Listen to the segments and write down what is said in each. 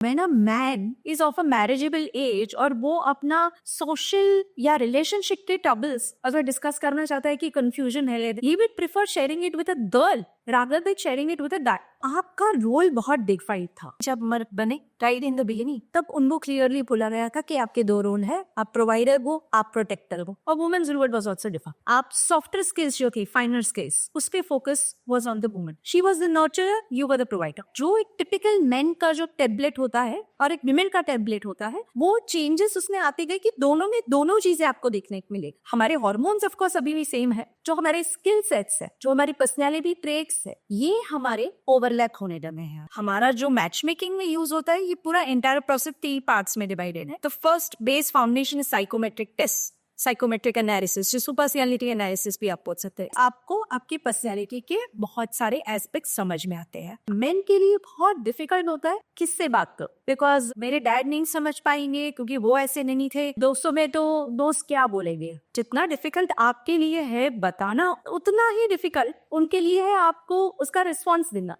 When a man is of a marriageable age और वो अपना सोशल या रिलेशनशिप के ट्रबल्स अगर डिस्कस करना चाहता है कि कंफ्यूजन है, he would prefer sharing it with a girl rather than sharing it with a guy. आपका रोल बहुत डिफाइंड था जब मर्द बने राइट इन द बिगिनिंग, तब उनको क्लियरली बोला गया था कि आपके दो रोल है, आप प्रोवाइडर हो, आप प्रोटेक्टर हो. और women's role was also different. आप सॉफ्टर स्किल्स जो थी, फाइनर स्किल्स, उस पे focus was on the woman. She was the nurturer, you were the provider. जो एक टिपिकल मेन का जो टेम्पलेट होता है और एक विमेन का टेम्पलेट होता है, वो चेंजेस उसमें आते गए कि दोनों में दोनों चीजें आपको देखने को मिलेगी. हमारे हार्मोन्स ऑफ कोर्स अभी भी सेम है, जो हमारे स्किल सेट्स है, जो हमारी पर्सनैलिटी ट्रेट्स है, ये हमारे ओवरलैप होने लगे हैं. हमारा जो मैच मेकिंग में यूज होता है, ये पूरा एंटायर प्रोसेस 3 पार्ट्स में डिवाइडेड है. तो first base foundation is psychometric test, psychometric analysis, जो पर्सनैलिटी एनालिसिस भी आप बोल सकते हैं. आपको आपकी पर्सनैलिटी के बहुत सारे एस्पेक्ट समझ में आते हैं. मेन के लिए बहुत डिफिकल्ट होता है किससे बात करो, बिकॉज मेरे डैड नहीं समझ पाएंगे क्योंकि वो ऐसे नहीं थे. दोस्तों में तो दोस्त क्या बोलेंगे. जितना डिफिकल्ट आपके लिए है बताना, उतना ही डिफिकल्ट उनके लिए है आपको उसका रिस्पॉन्स देना.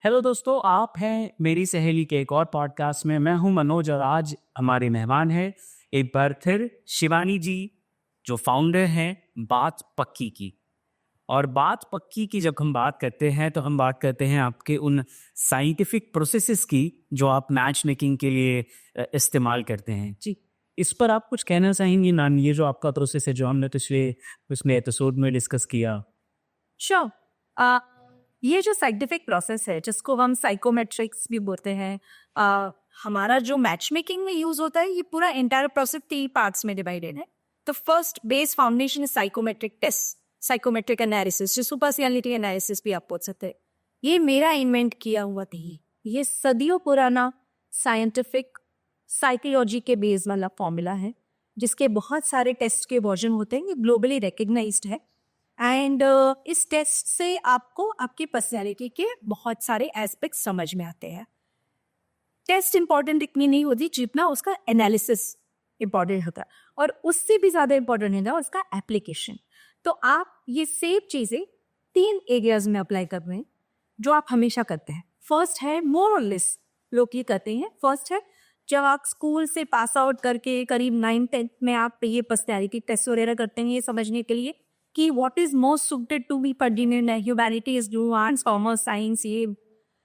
हेलो दोस्तों, आप हैं मेरी सहेली के एक और पॉडकास्ट में. मैं हूं मनोज और आज हमारे मेहमान हैं एक बार फिर शिवानी जी, जो फाउंडर हैं बात पक्की की. और बात पक्की की जब हम बात करते हैं तो हम बात करते हैं आपके उन साइंटिफिक प्रोसेसेस की जो आप मैच मेकिंग के लिए इस्तेमाल करते हैं. जी, इस पर आप कुछ कहना चाहेंगी नानी? ये जो आपका प्रोसेस है जो हमने पिछले एपिसोड में डिस्कस किया. श्योर. ये जो साइंटिफिक प्रोसेस है जिसको हम साइकोमेट्रिक्स भी बोलते हैं, हमारा जो मैच मेकिंग में यूज होता है, ये पूरा एंटायर प्रोसेस 3 पार्ट्स में डिवाइडेड है. तो first base foundation is psychometric test, psychometric analysis, जो पर्सनैलिटी एनालिसिस भी आप बोल सकते हैं. ये मेरा इन्वेंट किया हुआ थी. ये सदियों पुराना साइंटिफिक साइकोलॉजी के बेस वाला फॉर्मूला है जिसके बहुत सारे टेस्ट के वर्जन होते हैं. ये ग्लोबली रिकग्नाइज्ड है. एंड इस टेस्ट से आपको आपकी पर्सनैलिटी के बहुत सारे एस्पेक्ट समझ में आते हैं. टेस्ट इंपॉर्टेंट इतनी नहीं होती जितना उसका एनालिसिस इंपॉर्टेंट होता है, और उससे भी ज्यादा इंपॉर्टेंट है ना उसका एप्लीकेशन. तो आप ये सेम चीजें 3 एरियाज में अप्लाई कर रहे हैं जो आप हमेशा करते हैं. फर्स्ट है मोर और लेस लोग ये करते हैं. फर्स्ट है जब आप स्कूल से पास आउट करके करीब 9th-10th में आप ये पर्सनैलिटी टेस्ट वगैरह करते हैं, ये समझने के लिए कि what is most suited to be pertinent, humanities, arts, commerce, science. ये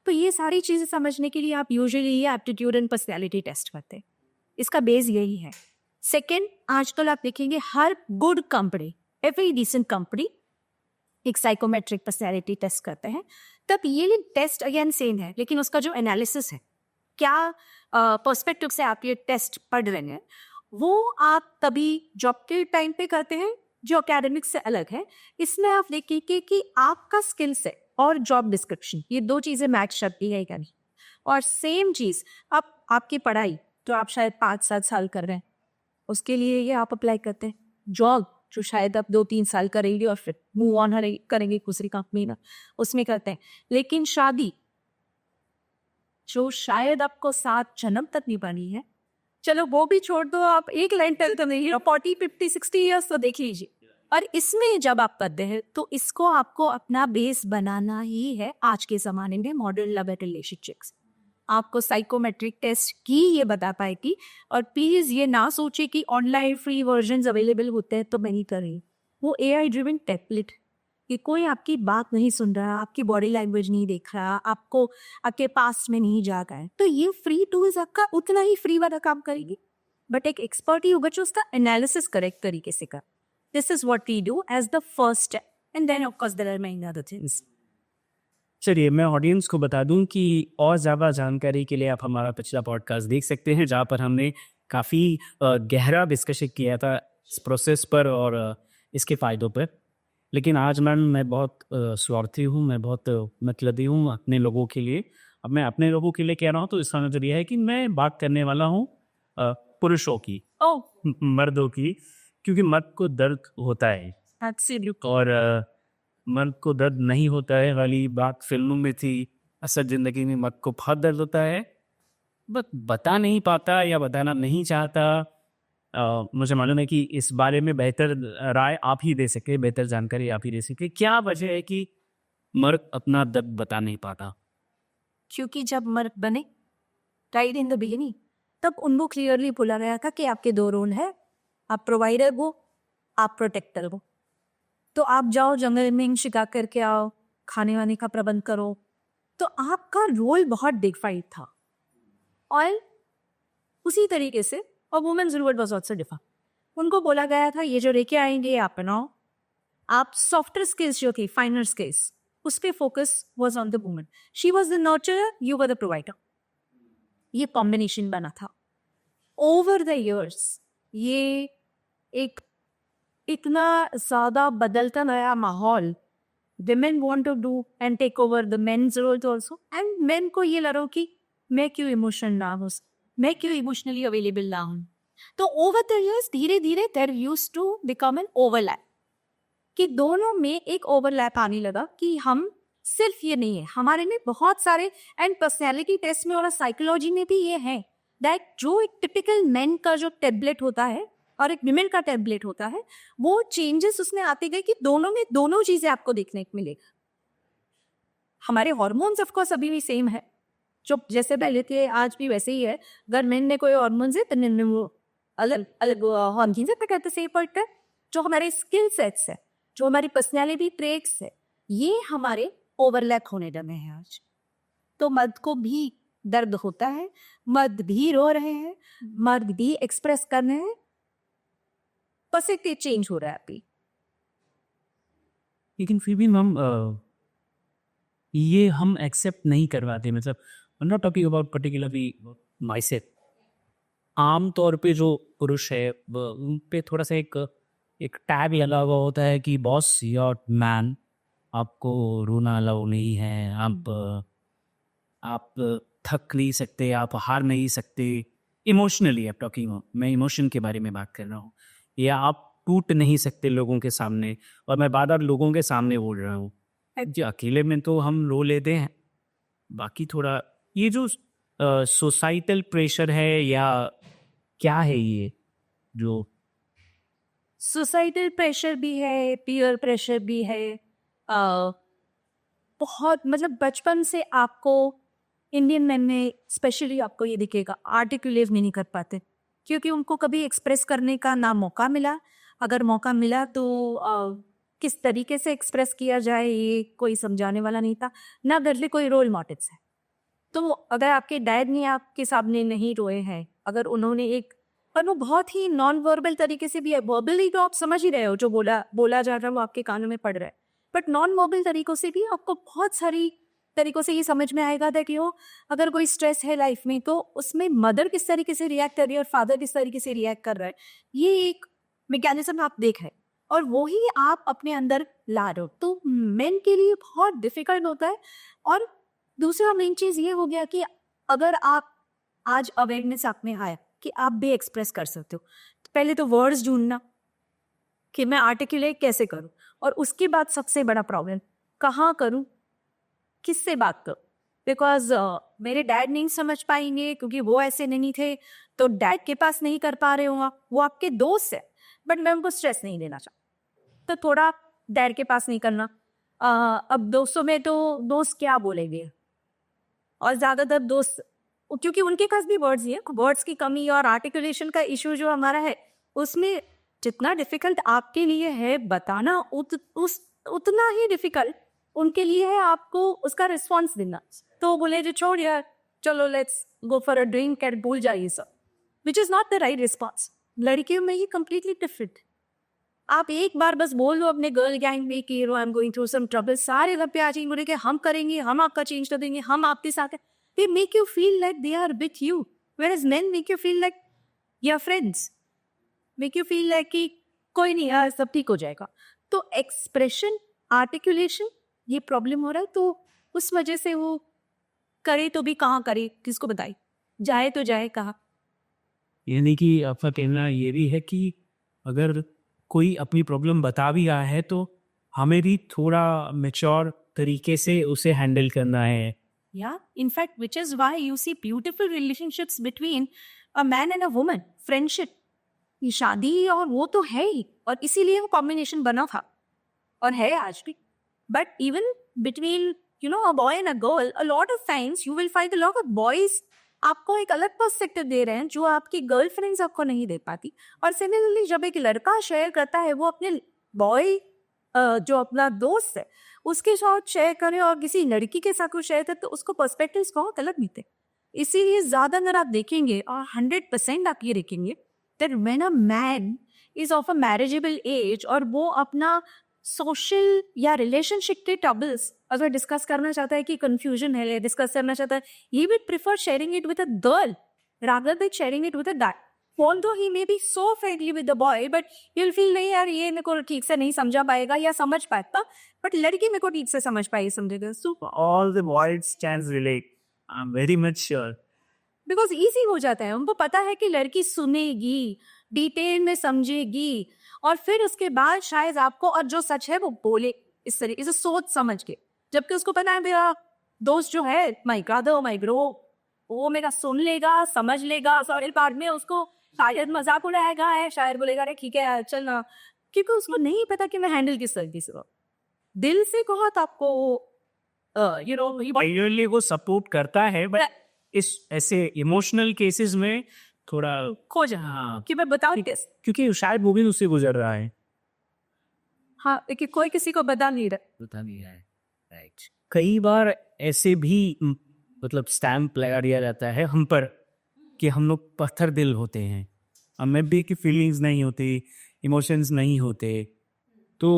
तो ये सारी चीजें समझने के लिए आप यूजुअली ये एप्टीट्यूड एंड पर्सनैलिटी टेस्ट करते हैं. इसका बेस यही है. सेकेंड, आजकल आप देखेंगे हर good company, every decent company एक साइकोमेट्रिक पर्सनैलिटी टेस्ट करते हैं. तब ये टेस्ट अगेन सेम है, लेकिन उसका जो एनालिसिस है, क्या पर्सपेक्टिव से आप ये टेस्ट पढ़ रहे हैं, वो आप तभी जॉब के टाइम पे करते हैं जो एकेडमिक्स से अलग है. इसमें आप देखिए कि आपका स्किल सेट और जॉब डिस्क्रिप्शन, ये 2 चीजें मैच करती है क्या नहीं. और सेम चीज आपकी पढ़ाई जो आप शायद 5-7 साल कर रहे हैं, उसके लिए ये आप अप्लाई करते हैं. जॉब जो शायद आप 2-3 साल करेंगे और फिर मूव ऑन करेंगे दूसरी कंपनी में, उसमें करते हैं. लेकिन शादी जो शायद आपको 7 जन्म तक निभानी है, चलो वो भी छोड़ दो, आप एक लाइन टेल तो नहीं, 40-50-60 ईयर्स तो देख लीजिए. और इसमें जब आप करते हैं तो इसको आपको अपना बेस बनाना ही है. आज के जमाने में मॉडर्न लव एंड रिलेशनशिप्स आपको साइकोमेट्रिक टेस्ट की ये बता पाएगी. और प्लीज ये ना सोचे कि ऑनलाइन फ्री वर्जन अवेलेबल होते हैं तो मैं नहीं कर रही. वो AI ड्रिवन टेम्पलेट, कि कोई आपकी बात नहीं सुन रहा, आपकी बॉडी लैंग्वेज नहीं देख रहा, आपको आपके पास में नहीं जा रहा है, तो ये फ्री टूल्स आपका उतना ही फ्री वाला काम करेगी. बट एक एक्सपर्ट ही होगा जो उसका एनालिसिस करेक्ट तरीके से कर. This is what we do as the first step, and then of course there are many other things. चलिए, मैं ऑडियंस को बता दूं कि और ज़्यादा जानकारी के लिए आप हमारा पिछला पॉडकास्ट देख सकते हैं, जहाँ पर हमने काफ़ी गहरा डिस्कशन किया था इस प्रोसेस पर और इसके फ़ायदों पर. लेकिन आज मैं बहुत स्वार्थी हूँ, मैं बहुत मतलबी हूँ अपने लोगों के लिए. अब मैं अपने लोगों के लिए कह रहा हूँ तो इसका मतलब यह है कि मैं बात करने वाला हूँ पुरुषों की, मर्दों की, क्योंकि मर्द को दर्द होता है. और मर्द को दर्द नहीं होता है वाली बात फिल्मों में थी. असल ज़िंदगी में मर्द को बहुत दर्द होता है, बट बता नहीं पाता या बताना नहीं चाहता. मुझे मालूम है कि इस बारे में बेहतर राय आप ही दे सके, बेहतर जानकारी आप ही दे सके. क्या वजह है कि मर्द अपना दर्द बता नहीं पाता। क्योंकि जब मर्द बने राइट इन द बिगिनिंग, तब उनको क्लियरली बोला गया था कि आपके दो रोल है, आप प्रोवाइडर हो, आप प्रोटेक्टर हो। तो आप जाओ जंगल में शिकार करके आओ, खाने वाने का प्रबंध करो, तो आपका रोल बहुत डिफाइंड था। और उसी तरीके से और women's role was also defined. उनको बोला गया था ये जो लेके आएंगे ये आप बनाओ, आप सॉफ्टवेयर स्किल्स जो थी, फाइनर स्किल्स, उस पर focus was on the woman. She was the nurturer, you were the provider. ये कॉम्बिनेशन बना था। ओवर द इयर्स ये एक इतना ज़्यादा बदलता नया माहौल, women want to do and take over the men's roles also, and men को ये लड़ो कि मैं क्यों इमोशनल ना हूँ, मैं क्यों इमोशनली अवेलेबल ना हूँ। तो ओवर द इयर्स धीरे धीरे there used to become an overlap, कि दोनों में एक ओवरलैप आने लगा कि हम सिर्फ ये नहीं है, हमारे में बहुत सारे, एंड पर्सनैलिटी टेस्ट में और साइकोलॉजी में भी ये है दैट जो एक टिपिकल मेन का जो टेम्पलेट होता है और एक विमेन का टेम्पलेट होता है, वो चेंजेस उसमें आते गए कि दोनों में दोनों चीजें आपको देखने को मिलेगा। हमारे हार्मोन्स ऑफ कोर्स अभी भी सेम है, जो जैसे पहले थे आज भी वैसे ही है। अगर मेन ने कोई हार्मोन्स है तो मेन में वो अलग अलग हार्मोन्स है, कहते सेम पॉइंट है। जो हमारे स्किल सेट्स है, जो हमारी पर्सनैलिटी ट्रेट्स है, ये हमारे ओवरलैप होने लगे हैं आज। तो मर्द को भी दर्द होता है, मर्द भी रो रहे हैं, मर्द भी एक्सप्रेस कर रहे हैं, बस एक चेंज हो रहा है अभी। लेकिन फिर भी मैम ये हम एक्सेप्ट नहीं करवाते। मतलब आई am not talking about particularly my self. आम तौर पे जो पुरुष है उन पे थोड़ा सा एक टैग लगा हुआ होता है कि बॉस यू आर मैन, आपको रोना अलाउ नहीं है, आप थक नहीं सकते, आप हार नहीं सकते। इमोशनली आप टॉकिंग, मैं इमोशन के बारे में बात कर रहा हूँ। या आप टूट नहीं सकते लोगों के सामने, और मैं बार बार लोगों के सामने बोल रहा हूँ जी, अकेले में तो हम रो लेते हैं, बाकी थोड़ा ये जो सोसाइटल प्रेशर है या क्या है ये जो सोसाइटल प्रेशर भी है, पीयर प्रेशर भी है। बहुत मतलब बचपन से आपको इंडियन मैन में स्पेशली आपको ये दिखेगा, आर्टिकुलेट नहीं कर पाते क्योंकि उनको कभी एक्सप्रेस करने का ना मौका मिला। अगर मौका मिला तो किस तरीके से एक्सप्रेस किया जाए ये कोई समझाने वाला नहीं था, ना घर में कोई रोल मॉडल्स है। तो अगर आपके डैड ने आपके सामने नहीं रोए हैं, अगर उन्होंने एक, और वो बहुत ही नॉन वर्बल तरीके से भी है, वर्बली तो आप समझ ही रहे हो जो बोला जा रहा है वो आपके कानों में पड़ रहा है, बट नॉन वर्बल तरीकों से भी आपको बहुत सारी तरीकों से ये समझ में आएगा था कि वो अगर कोई स्ट्रेस है लाइफ में तो उसमें मदर किस तरीके से रिएक्ट कर रही है और फादर किस तरीके से रिएक्ट कर रहा है, ये एक मैकेनिज्म आप देख रहे हैं और वही आप अपने अंदर ला रहे हो। तो मेन के लिए बहुत डिफिकल्ट होता है। और दूसरा मेन चीज़ ये हो गया कि अगर आप आज अवेयरनेस आप में आया कि आप भी एक्सप्रेस कर सकते हो, तो पहले तो वर्ड्स ढूंढना कि मैं आर्टिकुलेट कैसे करूं, और उसके बाद सबसे बड़ा प्रॉब्लम कहाँ करूं, किससे बात करूं। बिकॉज मेरे डैड नहीं समझ पाएंगे क्योंकि वो ऐसे नहीं थे, तो डैड के पास नहीं कर पा रहे हो आप, वो आपके दोस्त है बट मैं उनको स्ट्रेस नहीं देना चाहता, तो थोड़ा डैड के पास नहीं करना। अब दोस्तों में तो दोस्त क्या बोलेंगे, और ज़्यादातर दोस्त क्योंकि उनके पास भी वर्ड्स ही है, वर्ड्स की कमी और आर्टिकुलेशन का इशू जो हमारा है उसमें जितना डिफिकल्ट आपके लिए है बताना उतना ही डिफिकल्ट उनके लिए है आपको उसका रिस्पॉन्स देना। तो बोले जो छोड़ यार चलो let's go for a drink and भूल जाइए सब, which is not the right response. लड़कियों में ये कम्प्लीटली डिफरेंट। आप एक बार बस बोल दो अपने गर्ल गैंग में कि I am going through some trouble, सारे घर पे आ जाएंगे बोले कि हम करेंगे, हम आपका चेंज कर देंगे, हम आपके साथ हैं। They make you feel like they are with you, whereas men make you feel like your friends, make you feel like कि कोई नहीं यार सब ठीक हो जाएगा। तो एक्सप्रेशन, आर्टिकुलेशन ये प्रॉब्लम हो रहा है, तो उस वजह से वो करे तो भी कहाँ करे, किसको बताए, जाए तो जाए कहाँ। यानी कि आपका कहना ये भी है कि अगर कोई अपनी प्रॉब्लम बता भी रहा है तो हमें भी थोड़ा मैच्योर तरीके से उसे हैंडल करना है। Yeah, in fact, which is why you see beautiful relationships between a man and a woman, friendship. ये शादी और वो तो है ही, और इसीलिए वो कॉम्बिनेशन बना था और है आज भी। But even between a boy and a girl, a lot of times you will find a lot of boys आपको एक अलग पर्सपेक्टिव दे रहे हैं जो आपकी गर्लफ्रेंड्स आपको नहीं दे पाती. और सिमिलरली जब एक लड़का शेयर करता है वो अपने बॉय जो अपना दोस्त है उसके साथ शेयर करे और किसी लड़की के साथ कुछ शेयर करे तो उसको पर्सपेक्टिव्स बहुत अलग मिलते हैं. इसीलिए ज्यादा अगर आप देखेंगे और 100% आप ये देखेंगे that when a man is of a marriageable age और वो अपना सोशल या रिलेशनशिप के ट्रबल्स अगर डिस्कस करना चाहता है कि कंफ्यूजन है डिस्कस करना चाहता है, he would prefer sharing it with a girl rather than sharing it with a guy. Although he may be so friendly with the boy, but you'll feel नहीं यार ये मेरे को ठीक से नहीं समझा पाएगा या समझ पाएगा, but लड़की मेरे को ठीक से समझ पाएगी समझेगा. So all the boys can relate. I'm very much sure. Because easy हो जाता है, उनको पता है कि लड़की सुनेगी, डिटेल में समझेगी और फिर उसके बाद शायद आपको और जो सच है वो बोले इस तरीके से सोच समझ के. जबकि उसको पता है मेरा दोस्त जो है माई ब्रदर माई ब्रो वो मेरा सुन लेगा समझ लेगा, सॉरी बाद में उसको शायद मजाक उड़ाएगा है, शायद बोलेगा अरे ठीक है चल ना, क्योंकि उसको नहीं पता कि मैं हैंडल किस तरीके से. दिल से कहो तो आपको Ideally वो सपोर्ट करता है बट इस ऐसे इमोशनल केसेस में थोड़ा खो जा हाँ कि मैं बताऊँ कैसे. क्योंकि शायद वो भी उससे गुजर रहा है. हाँ कि कोई किसी को बता नहीं रहा. पता नहीं है. राइट. कई बार ऐसे भी मतलब स्टैम्प लगा दिया जाता है हम पर कि हम लोग पत्थर दिल होते हैं, हमें भी की फीलिंग्स नहीं होती, इमोशंस नहीं होते. तो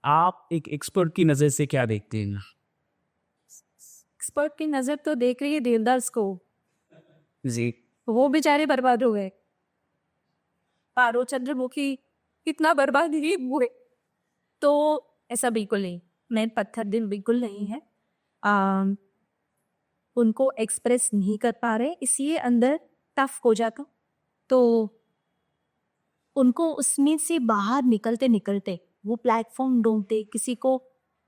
आप एक एक्सपर्ट की नज़र से क्या देखते हैं? एक्सपर्ट की नजर तो देख रही है देवदास को, जी. वो बेचारे बर्बाद हो गए. पारो चंद्रमुखी कितना बर्बाद ही हुए. तो ऐसा बिल्कुल नहीं, मैं पत्थर दिल बिल्कुल नहीं है. उनको एक्सप्रेस नहीं कर पा रहे इसलिए अंदर टफ हो जाता. तो उनको उसमें से बाहर निकलते निकलते वो प्लेटफॉर्म ढूंढते, किसी को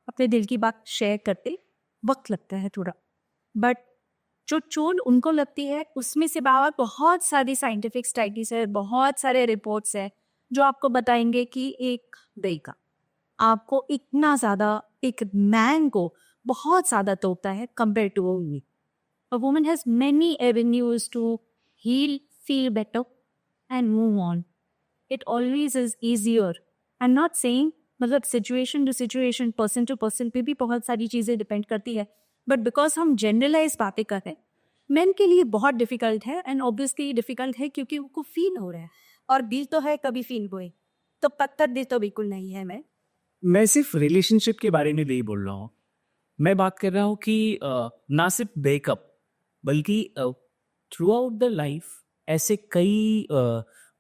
अपने दिल की बात शेयर करते वक्त लगता है थोड़ा. बट जो चोट उनको लगती है उसमें से बाहर बहुत सारी साइंटिफिक स्टडीज है, बहुत सारे रिपोर्ट्स है जो आपको बताएंगे कि एक लड़का आपको इतना ज़्यादा एक मैन को बहुत ज़्यादा तोड़ता है compare to a woman. A woman has many avenues to heal, feel better and move on. It always is easier. I am not saying मतलब situation to situation, person to person पे भी बहुत सारी चीज़ें डिपेंड करती है, but because हम generalise बातें कर रहे हैं मेन के लिए बहुत डिफिकल्ट है. एंड ऑब्वियसली डिफिकल्ट है क्योंकि उनको फील हो रहा है और दिल तो है कभी फील हुए, तो पत्थर दिल तो बिल्कुल नहीं है. मैं सिर्फ रिलेशनशिप के बारे में नहीं बोल रहा हूँ, मैं बात कर रहा हूँ कि ना सिर्फ ब्रेकअप बल्कि थ्रू आउट द लाइफ ऐसे कई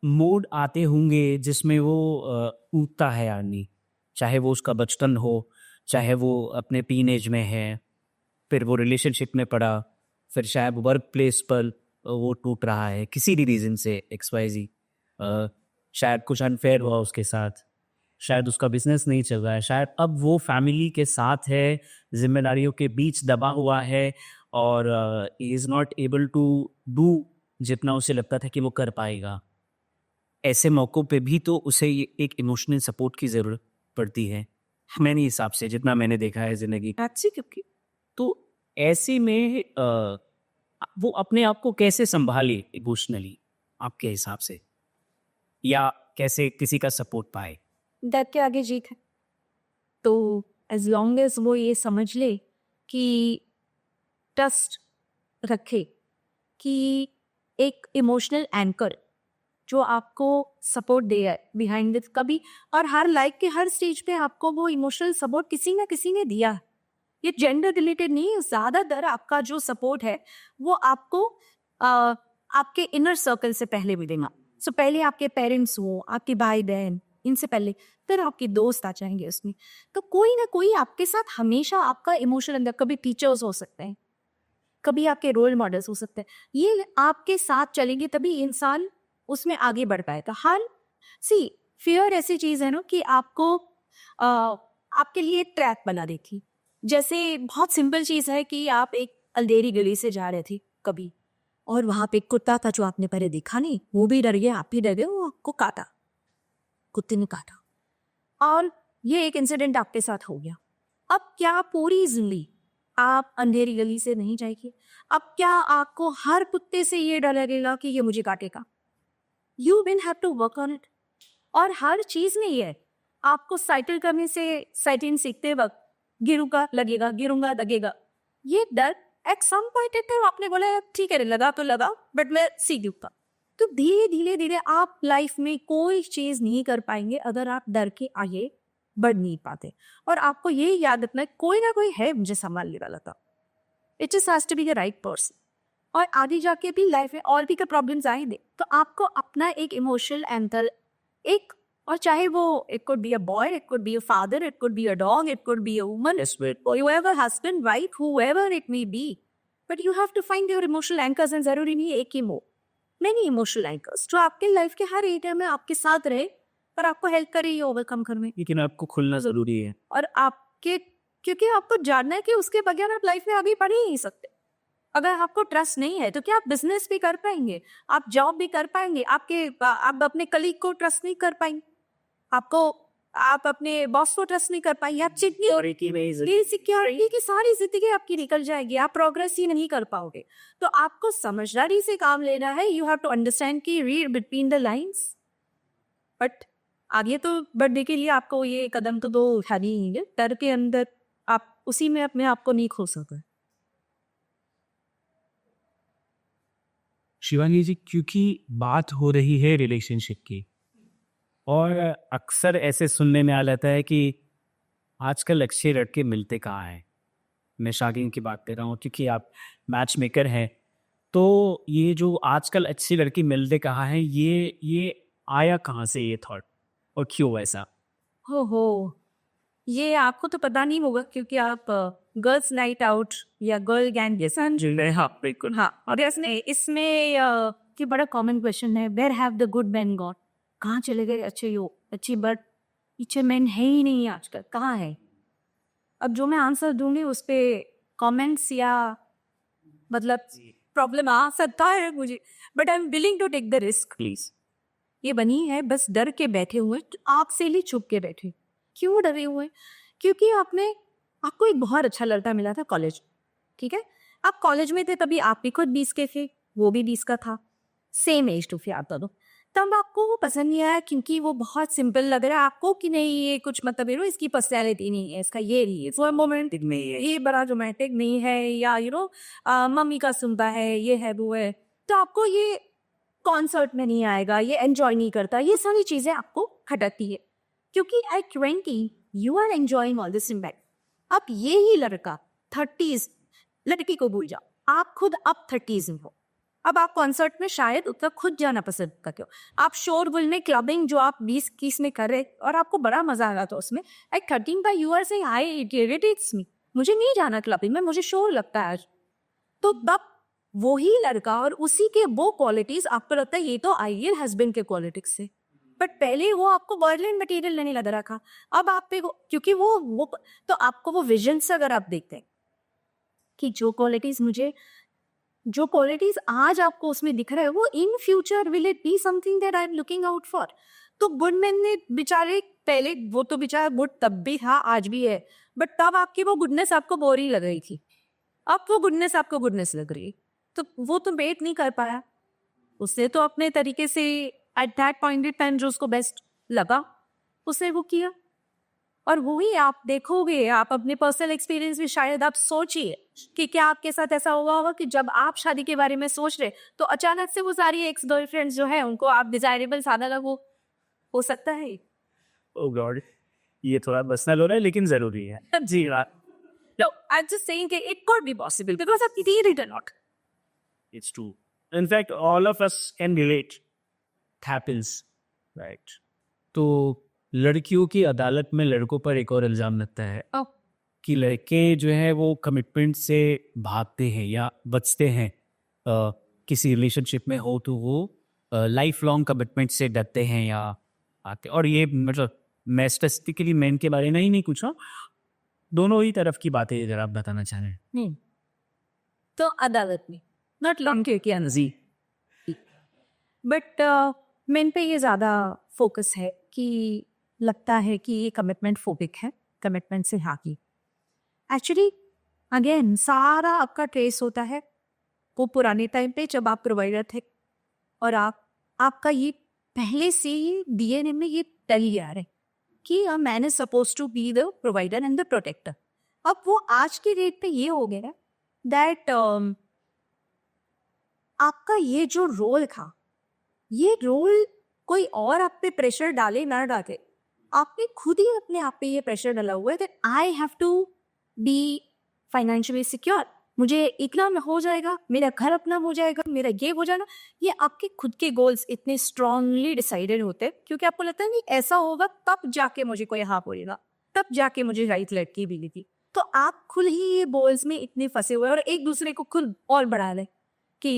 मोड आते होंगे जिसमें वो टूटता है आदमी, चाहे वो उसका बचपन हो, चाहे वो अपने टीनेज में है, फिर वो रिलेशनशिप में पड़ा, फिर शायद वर्क प्लेस पर वो टूट रहा है किसी भी रीज़न से XYZ. शायद कुछ अनफेयर हुआ उसके साथ, शायद उसका बिजनेस नहीं चल रहा है, शायद अब वो फैमिली के साथ है, जिम्मेदारियों के बीच दबा हुआ है और he is not able to do जितना उसे लगता था कि वो कर पाएगा. ऐसे मौक़ों पे भी तो उसे ये एक इमोशनल सपोर्ट की ज़रूरत पड़ती है मेरे हिसाब से, जितना मैंने देखा है ज़िंदगी. तो ऐसे में वो अपने आप को कैसे संभाले इमोशनली आपके हिसाब से, या कैसे किसी का सपोर्ट पाए? डेथ के आगे जीत है. तो एज लॉन्ग एज वो ये समझ ले कि ट्रस्ट रखे कि एक इमोशनल एंकर जो आपको सपोर्ट दे है बिहाइंड दिस कभी, और हर लाइफ के हर स्टेज पे आपको वो इमोशनल सपोर्ट किसी ना किसी ने दिया है. ये जेंडर रिलेटेड नहीं है, ज़्यादातर आपका जो सपोर्ट है वो आपको आपके इनर सर्कल से पहले मिलेगा. सो पहले आपके पेरेंट्स हो, आपके भाई बहन, इनसे पहले फिर आपके दोस्त आ जाएंगे उसमें. तो कोई ना कोई आपके साथ हमेशा आपका इमोशनल अंदर, कभी टीचर्स हो सकते हैं, कभी आपके रोल मॉडल्स हो सकते हैं, ये आपके साथ चलेंगे तभी इंसान उसमें आगे बढ़ पाएगा. हर फियर ऐसी चीज़ है ना कि आपको आपके लिए ट्रैप बना देती. जैसे बहुत सिंपल चीज़ है कि आप एक अंधेरी गली से जा रहे थे कभी और वहाँ पे एक कुत्ता था जो आपने पहले देखा नहीं, वो भी डर गया, आप भी डर गए, वो आपको काटा, कुत्ते ने काटा और ये एक इंसिडेंट आपके साथ हो गया. अब क्या पूरी जिंदगी आप अंधेरी गली से नहीं जाएगी? अब क्या आपको हर कुत्ते से ये डर लगेगा कि ये मुझे काटेगा? You will have to work on it. और हर चीज में ये है, आपको साइकिल करने से साइकिल सीखते वक्त गिरूंगा लगेगा, ये डर at some point in time आपने बोला ठीक है लगा तो लगा, बट मैं सीख लूंगा। तो धीरे धीरे आप लाइफ में कोई चीज नहीं कर पाएंगे अगर आप डर के आगे बढ़ नहीं पाते। और आपको ये याद रखना है, कोई ना कोई है मुझे संभालने वाला था। It just has to be the right person. और आगे जाके भी लाइफ में और भी प्रॉब्लम्स आएंगे, तो आपको अपना एक इमोशनल एंकर एक, और चाहे वो it could be a boy, it could be a father, it could be a dog, it could be a woman, whoever husband, wife, whoever it may be, but you have to find your emotional anchors। and जरूरी नहीं है एक ही many emotional anchors जो आपके life के हर area में आपके साथ रहे और आपको हेल्प करे ये ओवरकम करने। लेकिन आपको खुलना ज़रूरी है। और आपके, क्योंकि आपको जानना है कि उसके बगैर आप लाइफ में आगे बढ़ ही नहीं सकते। अगर आपको ट्रस्ट नहीं है तो क्या आप बिजनेस भी कर पाएंगे, आप जॉब भी कर पाएंगे, आप अपने कलीग को ट्रस्ट नहीं कर पाएंगे, आप अपने बॉस को ट्रस्ट नहीं कर पाएंगे, आप सिक्योरिटी की सारी जिंदगी आपकी निकल जाएगी, आप प्रोग्रेस ही नहीं कर पाओगे। तो आपको समझदारी से काम लेना है। यू हैव टू अंडरस्टैंड की read between the lines. But आगे तो बढ़ने के लिए आपको ये कदम तो दो है नहीं है, डर के अंदर आप उसी में अपने आप को नहीं खो सकते। शिवांगी जी, क्योंकि बात हो रही है रिलेशनशिप की, और अक्सर ऐसे सुनने में आ जाता है कि आजकल अच्छे लड़के मिलते कहाँ हैं। मैं शागिन की बात कर रहा हूँ क्योंकि आप मैच मेकर हैं। तो ये जो आजकल अच्छी लड़की मिलते कहाँ हैं, ये आया कहाँ से ये थॉट, और क्यों ऐसा? हो ये आपको तो पता नहीं होगा क्योंकि आप गर्ल्स नाइट आउट या गर्ल गैंग जैसा हाँ बिल्कुल। हाँ, और इसमें कि बड़ा कॉमन क्वेश्चन है, where have the good man gone? कहाँ चले गए अच्छी बट अच्छे मैन है ही नहीं आजकल, कहाँ है? अब जो मैं आंसर दूंगी उस पे कमेंट्स या मतलब प्रॉब्लम आ सकता है मुझे, but I am willing to take the risk. Please. ये बनी है बस डर के बैठे हुए, आपसे लिए छुप के बैठे। क्यों डरे हुए? क्योंकि आपको एक बहुत अच्छा लड़का मिला था कॉलेज, ठीक है, आप कॉलेज में थे तभी आप भी खुद 20 के थे, वो भी 20 का था, सेम एज टू आप दोनों। तब आपको वो पसंद नहीं आया क्योंकि वो बहुत सिंपल लग रहा है आपको कि नहीं ये कुछ मतलब इसकी पर्सनैलिटी नहीं है, इसका ये नहीं है, फॉर मोमेंटिक नहीं है, ये बड़ा रोमांटिक नहीं है, या मम्मी का सुनता है, ये है वो है, तो आपको ये कॉन्सर्ट में नहीं आएगा, ये एंजॉय नहीं करता, ये सारी चीजें आपको खटकती है क्योंकि at 20 you are enjoying all this impact. अब ये ही लड़का 30s, लड़की को भूल जाओ, आप खुद अब 30s में हो, अब आप कॉन्सर्ट में शायद उतना खुद जाना पसंद करते हो, आप शोरगुल में क्लबिंग जो आप 20-21 में कर रहे और आपको बड़ा मजा आ रहा था उसमें, at 13 by you are saying I it irritates me, मुझे नहीं जाना क्लबिंग में, मुझे शोर लगता है आज। तो तब वही लड़का और उसी के वो क्वालिटीज आपको लगता है ये तो आइडियल हस्बैंड के क्वालिटीज से, बट पहले वो आपको बॉयलैंड मटेरियल नहीं लग रहा था। अब आप पे क्योंकि वो तो आपको वो विजन से अगर आप देखते हैं कि जो क्वालिटीज आज आपको उसमें दिख रहा है वो in future will it be something that I am looking out for. तो गुड मैन ने बेचारे पहले, वो तो बेचारा गुड तब भी था आज भी है, बट तब आपकी वो गुडनेस आपको बोरिंग लग रही थी, अब वो गुडनेस आपको गुडनेस लग रही है, तो वो तो वेट नहीं कर पाया, उसने तो अपने तरीके से at that point in time जो उसको बेस्ट लगा उसने वो किया। और वही आप देखोगे, आप अपने पर्सनल एक्सपीरियंस भी शायद आप सोचिए कि क्या आपके साथ ऐसा हुआ होगा कि जब आप शादी के बारे में सोच रहे तो अचानक से वो सारी एक्स गर्लफ्रेंड्स जो है उनको आप डिजायरेबल सादा लगो, हो सकता है। ओह गॉड, ये थोड़ा पर्सनल हो रहा है लेकिन जरूरी है। जी हाँ। No, I'm just saying that it could be possible because of it or not. It's true. In fact, all of us can relate. It happens, right? तो लड़कियों की अदालत में लड़कों पर एक और इल्ज़ाम लगता है Oh. कि लड़के जो है वो कमिटमेंट से भागते हैं या बचते हैं। किसी रिलेशनशिप में हो तो वो लाइफ लॉन्ग कमिटमेंट से डरते हैं या आते, और ये मतलब मैं स्पेसिफिकली मैन के बारे में ही नहीं पूछा, दोनों ही तरफ की बातें अगर आप बताना चाह रहे हैं। तो अदालत में नॉट लॉन्ग के जी, बट मेन पे ये ज़्यादा फोकस है कि लगता है कि ये कमिटमेंट फोबिक है, कमिटमेंट से हाकी। एक्चुअली अगेन सारा आपका ट्रेस होता है वो पुराने टाइम पे जब आप प्रोवाइडर थे और आपका ये पहले से ही डीएनए में ये डल गया है कि a man is suppose to be the provider and the protector. अब वो आज की डेट पे ये हो गया दैट आपका ये जो रोल था, ये रोल कोई और आप पे प्रेशर डाले ना डाले, आपने खुद ही अपने आप पे ये प्रेशर डाला हुआ है that I have to be financially secure. मुझे इतना में हो जाएगा, मेरा घर अपना हो जाएगा, मेरा ये हो जाना। ये आपके खुद के गोल्स इतने स्ट्रांगली डिसाइडेड होते हैं क्योंकि आपको लगता है कि ऐसा होगा तब जाके मुझे कोई हाँ बोलेगा, तब जाके मुझे राइट लड़की मिलेगी। तो आप खुद ही ये गोल्स में इतने फंसे हुए हैं और एक दूसरे को खुद और बढ़ा लें कि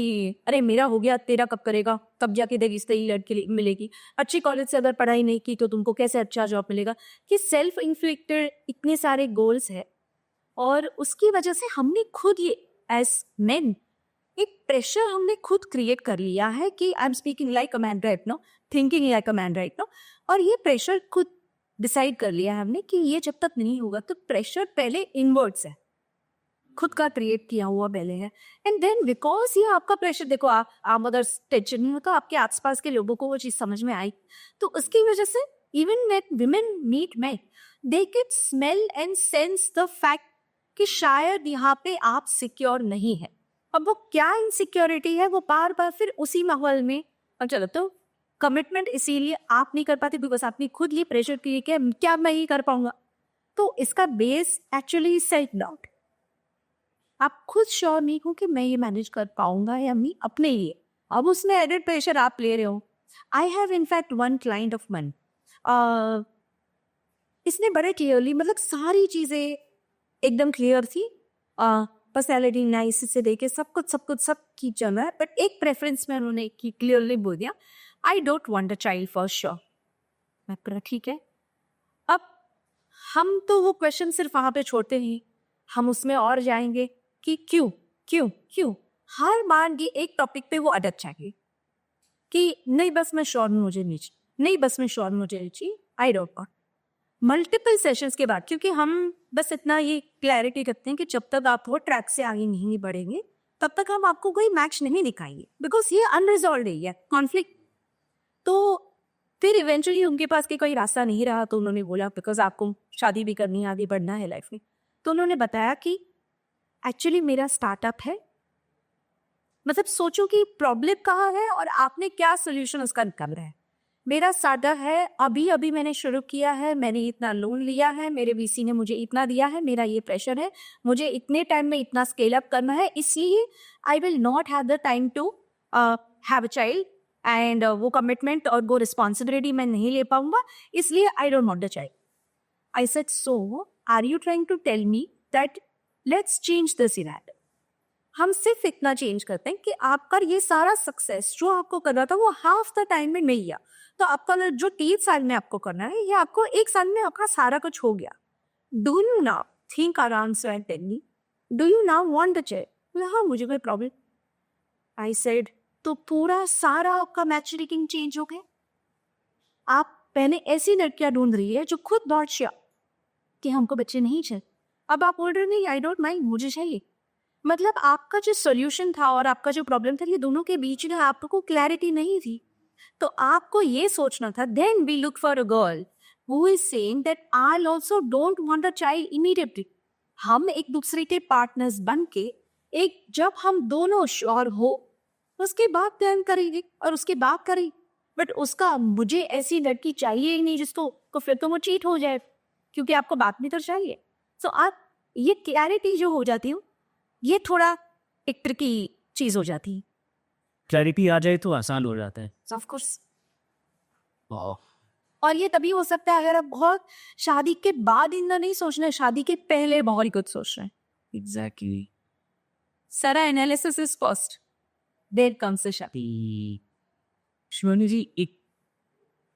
अरे मेरा हो गया तेरा कब करेगा, तब जाके देगी सही लड़की मिलेगी। अच्छी कॉलेज से अगर पढ़ाई नहीं की तो तुमको कैसे अच्छा जॉब मिलेगा। कि सेल्फ इन्फ्लिक्टेड इतने सारे गोल्स है और उसकी वजह से हमने खुद ये एज मेन एक प्रेशर हमने खुद क्रिएट कर लिया है कि I am speaking like a man right no, thinking like a man right no. और ये प्रेशर खुद डिसाइड कर लिया है हमने कि ये जब तक नहीं होगा तो प्रेशर पहले इनवर्ड्स है, खुद का क्रिएट किया हुआ पहले है। एंड देन बिकॉज ये आपका प्रेशर देखो आप अगर टेंशन नहीं होता आपके आसपास के लोगों को वो चीज समझ में आई तो उसकी वजह से even when women meet man they can smell and sense the fact कि शायद यहाँ पे आप सिक्योर नहीं है। अब वो क्या इनसिक्योरिटी है वो बार बार फिर उसी माहौल में। और चलो तो कमिटमेंट इसीलिए आप नहीं कर पाते बिकॉज आपने खुद ये प्रेशर किया कि क्या मैं ही कर पाऊंगा। तो इसका बेस एक्चुअली सेल्फ डाउट। आप खुद श्योर नहीं हो कि मैं ये मैनेज कर पाऊंगा या नहीं अपने लिए, अब उसमें एडेड प्रेशर आप ले रहे हो। I have in fact one client of मन, इसने बड़े क्लियरली मतलब सारी चीजें एकदम क्लियर थी, पर्सनैलिटी नाइस से देके सब कुछ सब की चल रहा है, बट एक प्रेफरेंस में उन्होंने क्लियरली बोल दिया आई don't want a child for sure. मैं पूरा ठीक है। अब हम तो वो क्वेश्चन सिर्फ वहां पे छोड़ते ही हम उसमें और जाएंगे कि क्यों क्यों क्यों हर बार ये एक टॉपिक पे वो अटक जाएगी कि नहीं बस मैं श्योर मुझे नीचे, नहीं बस मैं श्योर मुझे नीचे, आई डोंट वांट। मल्टीपल सेशंस के बाद क्योंकि हम बस इतना ये क्लैरिटी रखते हैं कि जब तक आप वो ट्रैक से आगे नहीं बढ़ेंगे तब तक हम आपको कोई मैच नहीं दिखाएंगे बिकॉज ये अनरिजॉल्व है कॉन्फ्लिक्ट। तो फिर इवेंचुअली उनके पास के कोई रास्ता नहीं रहा तो उन्होंने बोला बिकॉज आपको शादी भी करनी है, आगे बढ़ना है लाइफ में। तो उन्होंने बताया कि एक्चुअली मेरा स्टार्टअप है, मतलब सोचो कि प्रॉब्लम कहाँ है और आपने क्या सोल्यूशन उसका निकाल रहा है। मेरा स्टार्टअप है, अभी अभी मैंने शुरू किया है, मैंने इतना लोन लिया है, मेरे वीसी ने मुझे इतना दिया है, मेरा ये प्रेशर है, मुझे इतने टाइम में इतना स्केल अप करना है, इसलिए I will not have the time to have a child and वो कमिटमेंट और वो रिस्पॉन्सिबिलिटी मैं नहीं ले पाऊंगा, इसलिए I don't want the child. I said so are you trying to tell me that let's change the scenario. हम सिर्फ इतना चेंज करते हैं कि आपका ये सारा सक्सेस जो आपको करना था वो हाफ द टाइम में नहीं गया, तो आपका जो 3 साल में आपको करना है ये आपको 1 साल में आपका सारा कुछ हो गया। Do you now think around so and tell me do you now want the child. हाँ मुझे कोई प्रॉब्लम। आई सेड तो पूरा सारा आपका मैचुरिटी चेंज हो गया। आप पहले ऐसी लड़कियां ढूंढ रही है जो खुद बहुत श्योर कि हमको बच्चे नहीं चाहिए, अब आप बोल रहे नहीं आई डोंट माइंड मुझे चाहिए। मतलब आपका जो सोल्यूशन था और आपका जो प्रॉब्लम था ये दोनों के बीच में आपको क्लैरिटी नहीं थी। तो आपको ये सोचना था then we look for a girl who is saying that I also don't want a child immediately. हम एक दूसरे के पार्टनर्स बन के एक जब हम दोनों श्योर हो उसके बाद प्लान करेंगे और उसके बाद करेंगे। बट उसका मुझे ऐसी लड़की चाहिए ही नहीं जिसको को फिर तो वो चीट हो जाए क्योंकि आपको बात नहीं तो चाहिए। सो आप ये क्लैरिटी जो हो जाती हो ये थोड़ा एक ट्रिकी चीज हो जाती है। क्लैरिटी आ जाए तो आसान हो जाता है। Of course. और ये तभी हो सकता है अगर आप बहुत शादी के बाद इतना नहीं सोच रहे, शादी के पहले बहुत कुछ सोच रहे हैं। एग्जैक्टली। सारा analysis is first there comes the shaadi. Shivani जी एक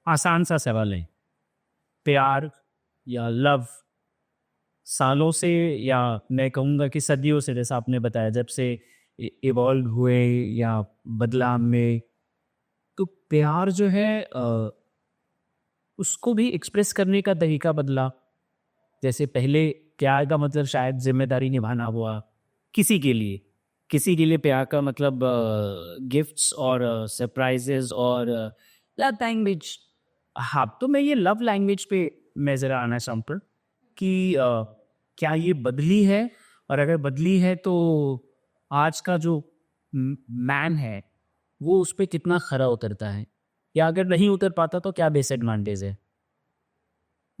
आसान सा सवाल है, प्यार या लव सालों से या मैं कहूँगा कि सदियों से जैसा आपने बताया जब से इवॉल्व हुए या बदलाव में, तो प्यार जो है उसको भी एक्सप्रेस करने का तरीका बदला। जैसे पहले प्यार का मतलब शायद जिम्मेदारी निभाना हुआ किसी के लिए प्यार का मतलब गिफ्ट्स और सरप्राइजेस और लव लैंग्वेज। हाँ, तो मैं ये लव लैंग्वेज पे मैं ज़रा आना चाहूँगा कि क्या ये बदली है, और अगर बदली है तो आज का जो मैन है वो उस पे कितना खरा उतरता है, या अगर नहीं उतर पाता तो क्या डिसएडवांटेज है?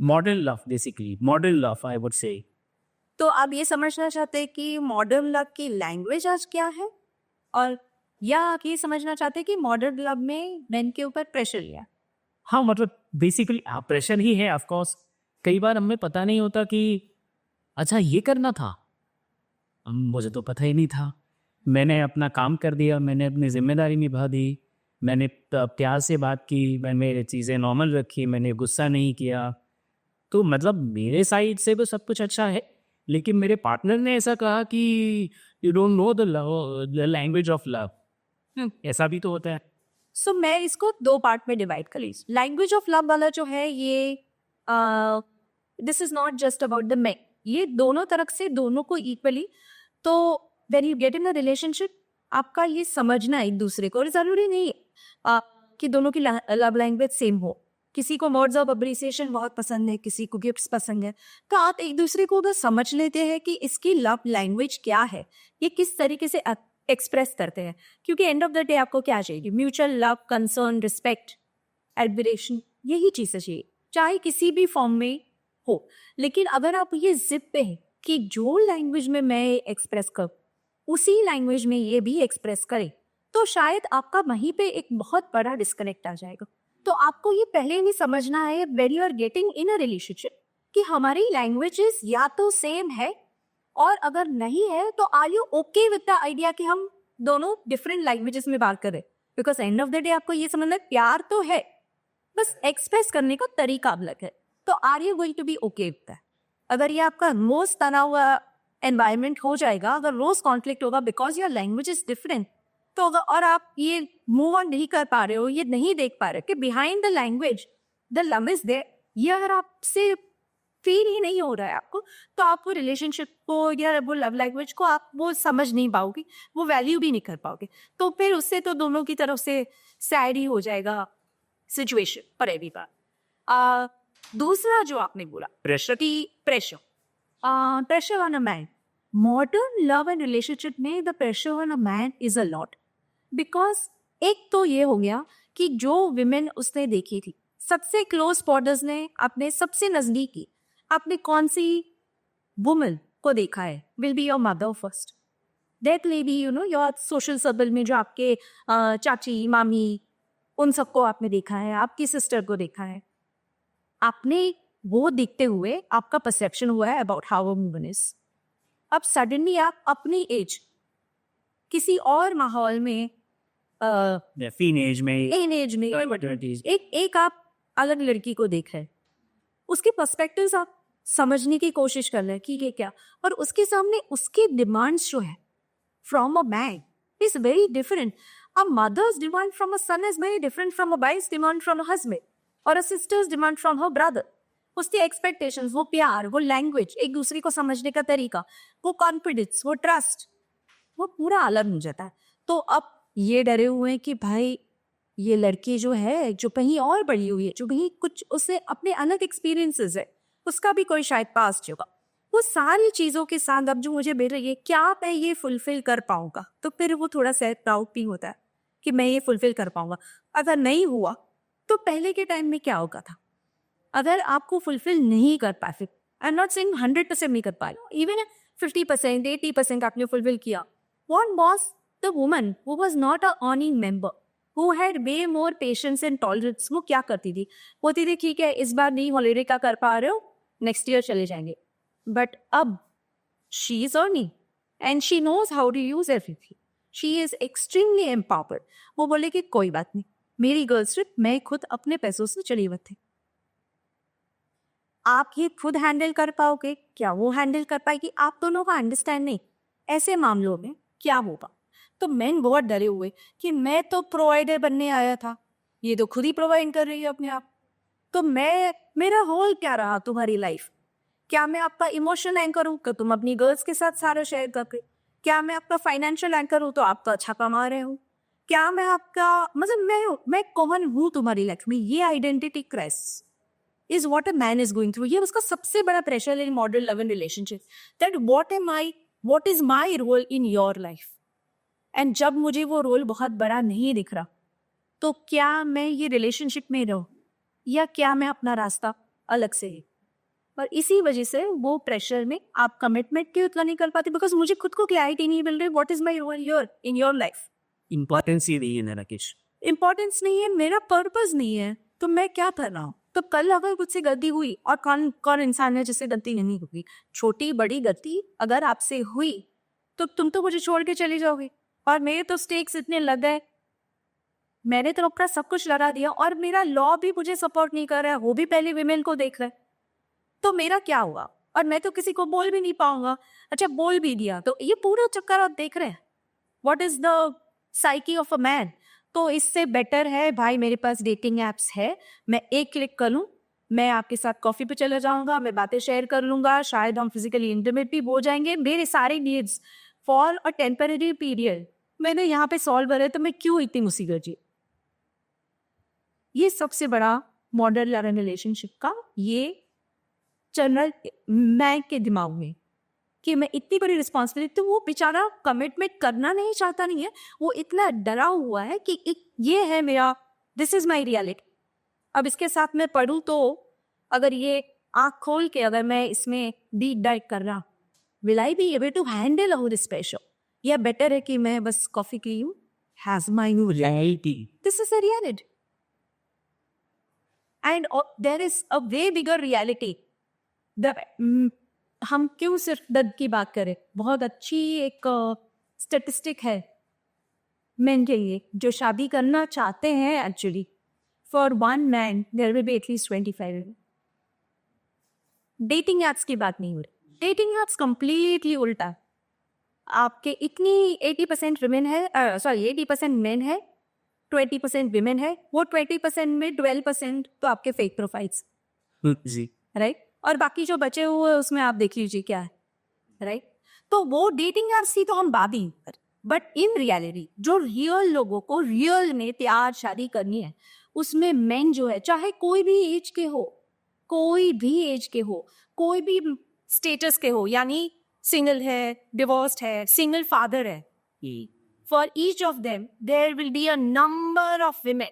Modern love, basically modern love I would say. तो आप ये समझना चाहते हैं कि मॉडर्न लव की लैंग्वेज आज क्या है, और या आप ये समझना चाहते हैं कि मॉडर्न लव में मेन के ऊपर प्रेशर लिया? हाँ, मतलब बेसिकली प्रेशर ही है ऑफ कोर्स। कई बार हमें पता नहीं होता कि अच्छा ये करना था, मुझे तो पता ही नहीं था। मैंने अपना काम कर दिया, मैंने अपनी ज़िम्मेदारी निभा दी, मैंने प्यार से बात की, मैंने चीज़ें नॉर्मल रखी, मैंने गुस्सा नहीं किया। तो मतलब मेरे साइड से तो सब कुछ अच्छा है, लेकिन मेरे पार्टनर ने ऐसा कहा कि you don't know the language of love. ऐसा भी तो होता है। सो मैं इसको दो पार्ट में डिवाइड कर ली। लैंग्वेज ऑफ लव वाला जो है ये this is not just about the main, ये दोनों तरफ से दोनों को इक्वली। तो when you get in a relationship, आपका ये समझना एक दूसरे को, और जरूरी नहीं है कि दोनों की लव लैंग्वेज सेम हो। किसी को वर्ड्स ऑफ अप्रिसिएशन बहुत पसंद है, किसी को गिफ्ट्स पसंद है, तो आप एक दूसरे को बस समझ लेते हैं कि इसकी लव लैंग्वेज क्या है, ये किस तरीके से एक्सप्रेस करते हैं। क्योंकि एंड ऑफ द डे आपको क्या चाहिए? Mutual love, concern, respect, admiration, यही चीजें चाहिए, चाहे किसी भी फॉर्म में हो। लेकिन अगर आप ये जिद पे हैं कि जो लैंग्वेज में मैं एक्सप्रेस करूं उसी लैंग्वेज में ये भी एक्सप्रेस करे, तो शायद आपका वहीं पे एक बहुत बड़ा डिस्कनेक्ट आ जाएगा। तो आपको ये पहले ही समझना है when you are getting in a relationship कि हमारी लैंग्वेजेस या तो सेम है, और अगर नहीं है तो are you okay with the idea कि हम दोनों डिफरेंट लैंग्वेजेस में बात करें। Because end of the day आपको ये समझना है प्यार तो है, बस एक्सप्रेस करने का तरीका अलग है। तो are you going to be okay with that? अगर ये आपका रोज तना हुआ एनवायरमेंट हो जाएगा, अगर रोज कॉन्फ्लिक्ट होगा because your language is different, तो अगर और आप ये मूव ऑन नहीं कर पा रहे हो, ये नहीं देख पा रहे कि behind the language the love is there, ये अगर आपसे फील ही नहीं हो रहा है आपको, तो आप वो रिलेशनशिप को या वो लव लैंग्वेज को आप वो समझ नहीं पाओगे, वो वैल्यू भी नहीं कर पाओगे। तो फिर उससे तो दोनों की तरफ से सैड ही हो जाएगा सिचुएशन फॉर एवरीवन। दूसरा जो आपने बोला प्रेशर कि pressure on a man, modern love and relationship में the pressure on a man is a lot. Because एक तो ये हो गया कि जो विमेन उसने देखी थी, सबसे क्लोज स्पॉटर्स ने, अपने सबसे नजदीकी, आपने कौन सी वुमन को देखा है? Will be your mother first, that may be your social circle में जो आपके चाची, मामी, उन सबको आपने देखा है, आपकी सिस्टर को देखा है। आपने वो देखते हुए आपका परसेप्शन हुआ है about how a woman is. अब सडनली आप अपनी एज किसी और माहौल में, टीनेज में, एक आप अलग लड़की को देख रहे हैं, उसके पर्सपेक्टिव्स आप समझने की कोशिश कर रहे हैं कि ये क्या, और उसके सामने उसके डिमांड्स जो है from a man is very different. A mother's demand from a son is very different from a wife's demand from a husband, और a sister's demand from her brother. उसकी एक्सपेक्टेशंस, वो प्यार, वो लैंग्वेज, एक दूसरे को समझने का तरीका, वो कॉन्फिडेंस, वो ट्रस्ट, वो पूरा अलग हो जाता है। तो अब ये डरे हुए हैं कि भाई ये लड़की जो है, जो कहीं और बड़ी हुई है, जो कहीं कुछ उससे अपने अलग एक्सपीरियंसेस है, उसका भी कोई शायद पास्ट होगा, वो सारी चीज़ों के साथ अब जो मुझे मिल रही है, क्या मैं ये फुलफिल कर पाऊंगा? तो फिर वो थोड़ा सेल्फ डाउट भी होता है कि मैं ये फुलफिल कर पाऊंगा। अगर नहीं हुआ तो पहले के टाइम में क्या होगा था? अगर आपको फुलफिल नहीं कर पाए, फिर आई एम नॉट सेइंग 100% नहीं कर पाए, इवन 50%, 80% आपने फुलफिल किया, what was the woman who was not a earning member, who had way more patience and tolerance? वो क्या करती थी? बोलती थी ठीक है इस बार नहीं हॉलीडे का कर पा रहे हो, नेक्स्ट ईयर चले जाएंगे। बट अब she is earning and she knows how to use everything, she is extremely empowered. वो बोले कि कोई बात नहीं, मेरी गर्ल्स ट्रिप मैं खुद अपने पैसों से चली हुई थी। आप ये खुद हैंडल कर पाओगे क्या? वो हैंडल कर पाएगी? आप दोनों का अंडरस्टैंड नहीं, ऐसे मामलों में क्या होगा? तो मेन बहुत डरे हुए कि मैं तो प्रोवाइडर बनने आया था, ये तो खुद ही प्रोवाइड कर रही है अपने आप, तो मैं, मेरा होल क्या रहा तुम्हारी लाइफ क्या मैं आपका इमोशनल एंकर हूँ कि तुम अपनी गर्ल्स के साथ सारा शेयर करके? क्या मैं आपका फाइनेंशियल एंकर हूँ तो आप तो अच्छा कमा रहे हो? क्या मैं आपका मतलब मैं कौन हूँ तुम्हारी लाइफ में? ये identity crisis is what a man is going through. ये उसका सबसे बड़ा pressure in modern love and relationship, that what is my role in your life. And जब मुझे वो रोल बहुत बड़ा नहीं दिख रहा, तो क्या मैं ये रिलेशनशिप में रहूं या क्या मैं अपना रास्ता अलग से ही? और इसी वजह से वो प्रेशर में आप कमिटमेंट क्यों उतना नहीं कर पाते? बिकॉज मुझे खुद को क्लैरिटी नहीं मिल रही what is my role your in your life. Importance ही नहीं है ना राकेश. इंपॉर्टेंस नहीं है, मेरा पर्पस नहीं है, तो मैं क्या कर रहा हूँ? तो कल अगर मुझसे गलती हुई, और कौन कौन इंसान है जिससे गलती नहीं होगी? छोटी बड़ी गलती अगर आपसे हुई तो तुम तो मुझे छोड़ के चली जाओगे. और मेरे तो स्टेक्स इतने लग गए, मैंने तो अपना सब कुछ लगा दिया, और मेरा लॉ भी मुझे सपोर्ट नहीं कर रहा है, वो भी पहले विमेन को देख रहा है, तो मेरा क्या हुआ? और मैं तो किसी को बोल भी नहीं पाऊंगा. अच्छा, बोल भी दिया तो ये पूरा चक्कर आप देख रहे हैं. What is the psyche of a man? तो इससे बेटर है भाई, मेरे पास डेटिंग एप्स है, मैं एक क्लिक कर लूँ, मैं आपके साथ कॉफी पे चले जाऊंगा, मैं बातें शेयर कर लूंगा, शायद हम फिजिकली इंटीमेट भी हो जाएंगे. मेरे सारे needs for a temporary period मैंने यहाँ पे सॉल्व करे, तो मैं क्यों इतनी मुसीबत जी? ये सबसे बड़ा मॉडर्न लव एंड रिलेशनशिप का ये जनरल मैं के दिमाग में, कि मैं इतनी बड़ी रिस्पॉन्सिबिलिटी, तो वो बेचारा कमिटमेंट करना नहीं चाहता नहीं है, वो इतना डरा हुआ है कि ये है मेरा, दिस इज माई रियलिटी. अब इसके साथ मैं पढ़ूँ तो अगर ये आँख खोल के अगर मैं इसमें डीप डाइव कर रहा, will I be able to handle all this pressure? या बेटर है कि मैं बस कॉफी पी लूँ, has my new reality, this is a reality. And there is a way bigger reality. हम क्यों सिर्फ दर्द की बात करें? बहुत अच्छी एक स्टेटिस्टिक है मेन के लिए जो शादी करना चाहते हैं. Actually for one man there will be at least 25. Dating apps की बात नहीं हो रही. डेटिंग एप्स कंप्लीटली उल्टा. आपके इतनी 80% विमेन है, सॉरी 80% मेन है, 20% विमेन है. वो 20% में 12% तो आपके फेक प्रोफाइल्स, जी. राइट? और बाकी जो बचे हुए उसमें आप देख लीजिए क्या है, राइट? तो वो डेटिंग एप्स ही तो हम बात ही कर, बट इन रियलिटी जो रियल लोगों को रियल में प्यार शादी करनी है, उसमें मेन जो है, चाहे कोई भी एज के हो, कोई भी एज के हो, कोई भी स्टेटस के हो, यानी सिंगल है, डिवोर्स्ड है, सिंगल फादर है, for each of them there will be a number of women.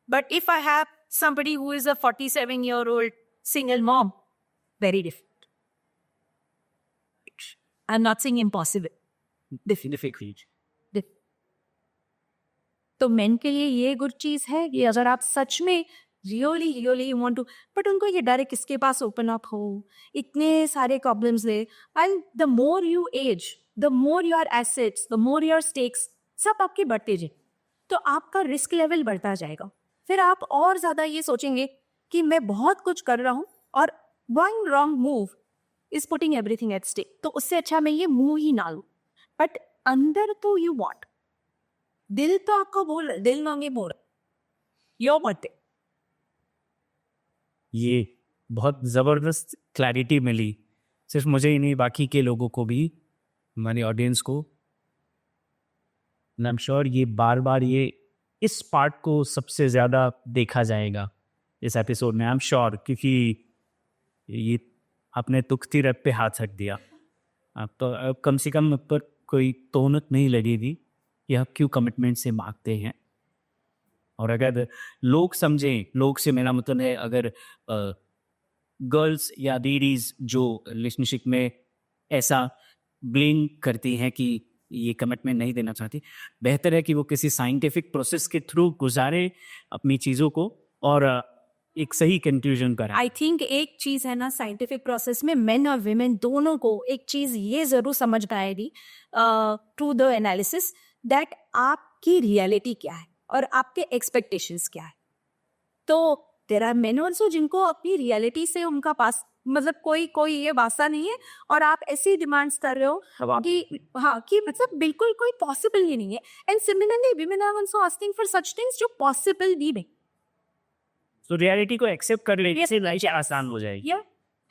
But if I have somebody who is a 47-year-old single mom, very different. I'm not saying impossible. Difficult. तो main के लिए ये good चीज है कि अगर आप सच में really really want to, but उनको ये डर है किसके पास ओपन अप हो, इतने सारे प्रॉब्लम्स है. And the more you age, the more your assets, the more your stakes, सब आपके बढ़ते जाए, तो आपका रिस्क लेवल बढ़ता जाएगा. फिर आप और ज्यादा ये सोचेंगे कि मैं बहुत कुछ कर रहा हूँ और one wrong move is putting everything at stake, तो उससे अच्छा मैं ये मूव ही ना लूं. बट अंदर तो यू वॉन्ट, दिल तो आपको बोल, दिल मांगे बोल, यो मत. ये बहुत ज़बरदस्त क्लैरिटी मिली, सिर्फ मुझे ही नहीं बाकी के लोगों को भी, हमारी ऑडियंस को. आई एम श्योर ये बार बार ये इस पार्ट को सबसे ज़्यादा देखा जाएगा इस एपिसोड में. आई एम श्योर, क्योंकि ये आपने तुखती रब पे हाथ रख दिया. आप तो अब कम से कम ऊपर कोई तोहमत नहीं लगेगी कि आप क्यों कमिटमेंट से भागते हैं. और अगर लोग समझें, लोग से मेरा मतलब है अगर गर्ल्स या लेडीज जो रिलेशनशिप में ऐसा ब्लेम करती हैं कि ये कमिटमेंट नहीं देना चाहती, बेहतर है कि वो किसी साइंटिफिक प्रोसेस के थ्रू गुजारे अपनी चीज़ों को और एक सही कंक्लूजन पर. आई थिंक एक चीज है ना, साइंटिफिक प्रोसेस में मेन और विमेन दोनों को एक चीज ये जरूर समझ में आएगी थ्रू द एनालिसिस, दैट आपकी रियलिटी क्या है और आपके एक्सपेक्टेशंस क्या है. तो देयर आर मेन ऑल्सो जिनको अपनी रियलिटी से उनका पास मतलब कोई ये वास्ता नहीं है, और आप ऐसी डिमांड्स कर रहे हो कि हाँ, कि मतलब बिल्कुल कोई पॉसिबल ही नहीं है. And similarly women are also asking for such things जो पॉसिबल भी नहीं. तो रियलिटी को एक्सेप्ट कर लेने से लाइफ आसान हो जाएगी. या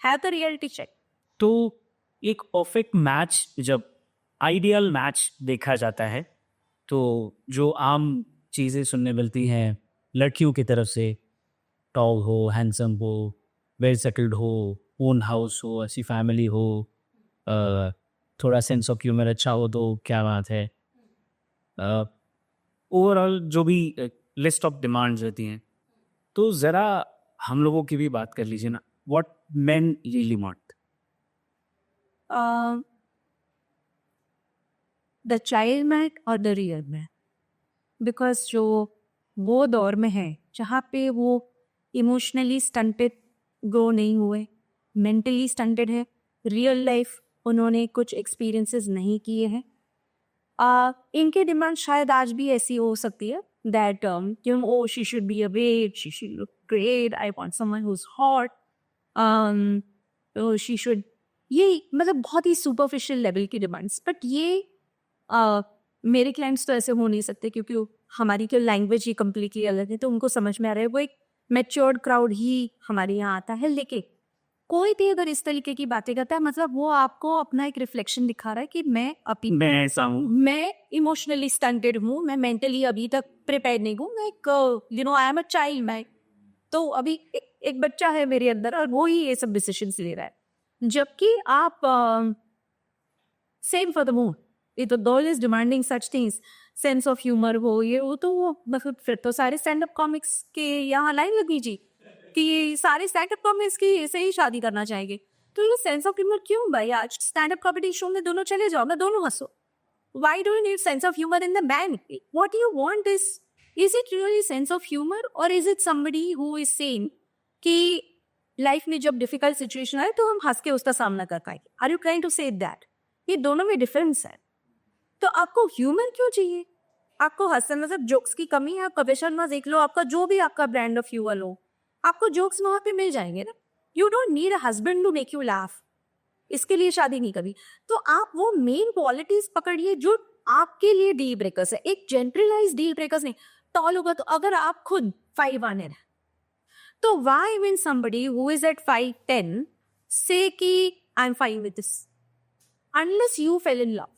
हैव द रियलिटी चेक। तो एक परफेक्ट मैच, जब आइडियल मैच देखा जाता है, तो जो आम चीज़ें सुनने मिलती हैं लड़कियों की तरफ से, टॉल हो, हैंडसम हो, वेल सेटल्ड हो, ओन हाउस हो, ऐसी फैमिली हो, थोड़ा सेंस ऑफ ह्यूमर अच्छा हो, तो क्या बात है। ओवरऑल जो भी लिस्ट ऑफ डिमांड्स रहती हैं, तो ज़रा हम लोगों की भी बात कर लीजिए ना, what men really want. The child mat और द रियल मैट, बिकॉज जो वो दौर में है जहाँ पे वो इमोशनली स्टंटेड ग्रो नहीं हुए, मेंटली स्टंटेड है, रियल लाइफ उन्होंने कुछ एक्सपीरियंसेस नहीं किए हैं, इनके डिमांड शायद आज भी ऐसी हो सकती है that oh she should be a weight, she should look great, I want someone who is hot, she should, ये मतलब बहुत ही सुपरफिशियल लेवल की डिमांड्स। बट ये मेरे क्लाइंट्स तो ऐसे हो नहीं सकते, क्योंकि हमारी जो लैंग्वेज ही कम्प्लीटली अलग है, तो उनको समझ में आ रहा है, वो एक मैच्योर्ड क्राउड ही हमारे यहाँ आता है। लेकिन कोई भी अगर इस तरीके की बातें करता है, मतलब वो आपको अपना एक रिफ्लेक्शन दिखा रहा है कि मैं अभी, मैं ऐसा हूँ, मैं इमोशनली स्टंटेड हूँ, मैं मेंटली अभी तक प्रिपेयर नहीं हूँ, मैं एक आई एम अ चाइल्ड, मैं तो अभी एक बच्चा है मेरे अंदर और वो ही ये सब डिसीजंस ले रहा है। जबकि आप सेम फॉर द मून, ये तो doll is demanding such things, sense of humour हो, ये वो, तो वो मतलब फिर तो सारे स्टैंड अप कॉमिक्स के यहाँ लाइन लगी जी कि सारे स्टैंड अप कॉमिक्स की से ही शादी करना चाहेंगे। तो ये सेंस ऑफ ह्यूमर क्यों भाई? आज स्टैंड अप कॉमेडी शो में दोनों चले जाओ ना, दोनों हंसो। Why do you need sense of humor in the man? What you want is it really sense of humor or is it somebody who is saying कि लाइफ में जब डिफिकल्ट सिचुएशन आए तो हम हंस के उसका सामना कर पाएंगे? Are you trying to say that? ये दोनों में डिफरेंस है। तो आपको ह्यूमर क्यों चाहिए? आपको हंसना, मतलब जोक्स की कमी है, आप कपिल शर्मा देख लो, आपका जो भी आपका ब्रांड ऑफ ह्यूमर हो, आपको जोक्स वहां पे मिल जाएंगे ना। You don't need a husband to make you laugh, इसके लिए शादी नहीं करी। तो आप वो मेन क्वालिटीज पकड़िए जो आपके लिए डील ब्रेकर्स है, एक जनरलाइज डील ब्रेकर्स नहीं। टॉल होगा तो अगर आप खुद 5'1" है, तो why when somebody who is at 5'10" say कि I am fine with this, unless you fall in love.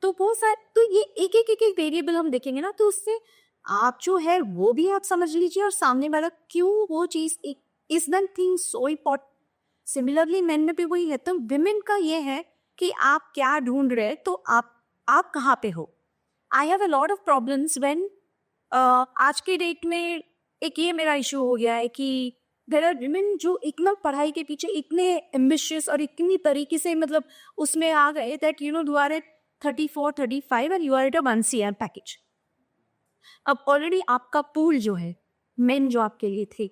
तो वो सारे, तो ये एक वेरिएबल हम देखेंगे ना, तो उससे आप जो है वो भी आप समझ लीजिए, और सामने वाला क्यों वो चीज is that thing so important. Similarly main में भी वही है। तो विमेन का ये है कि आप क्या ढूंढ रहे हैं, तो आप कहाँ पे हो। I have a lot of problems when आज के डेट में एक ये मेरा इशू हो गया है कि देयर आर विमेन जो इतना पढ़ाई के पीछे इतने एम्बिशियस और इतनी तरीके से मतलब उसमें आ गए that you are at 34, 35 and you are at a 1 CM package. अब ऑलरेडी आपका पूल जो है मेन जो आपके लिए थे,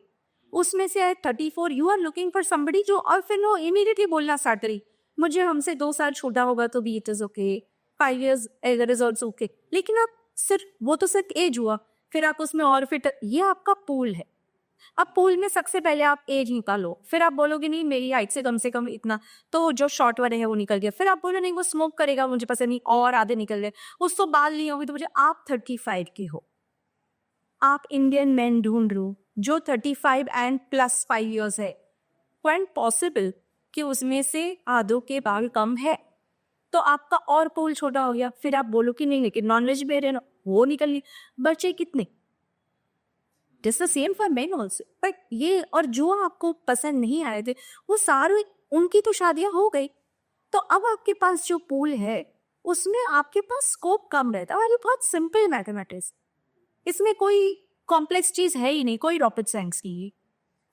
उसमें से 34 you are looking for somebody जो, और फिर वो इमीडिएटली बोलना स्टार्ट करी, मुझे हमसे 2 साल छोटा होगा तो भी इट इज ओके, 5 years एगर इज ऑल्सो ओके। लेकिन आप सिर्फ वो तो सिर्फ एज हुआ, फिर आप उसमें और फिर ये आपका पूल है। अब पूल में सबसे पहले आप एज निकालो, फिर आप बोलोगे नहीं मेरी हाइट से कम इतना, तो जो शॉर्ट वाले है वो निकल गया। फिर आप बोलो नहीं वो स्मोक करेगा मुझे पसंद नहीं, और आधे निकल गए, उसको बाल नहीं होगी तो मुझे। आप 35 के हो, आप इंडियन मैन ढूंढ रहे हो जो 35 एंड प्लस 5 years है, क्वाइट पॉसिबल कि उसमें से आधों के बाल कम है, तो आपका और पूल छोटा हो गया। फिर आप बोलो कि नहीं लेकिन नॉन वेजिटेरियन वो निकल गई। बच्चे कितने? It's the same for men also. But ये, और जो आपको पसंद नहीं आए थे वो सारे, उनकी तो शादियां हो गई, तो अब आपके पास जो पूल है उसमें आपके पास स्कोप कम रहता है। और ये बहुत सिंपल मैथमेटिक्स, इसमें कोई कॉम्प्लेक्स चीज है ही नहीं, कोई रॉकेट साइंस की।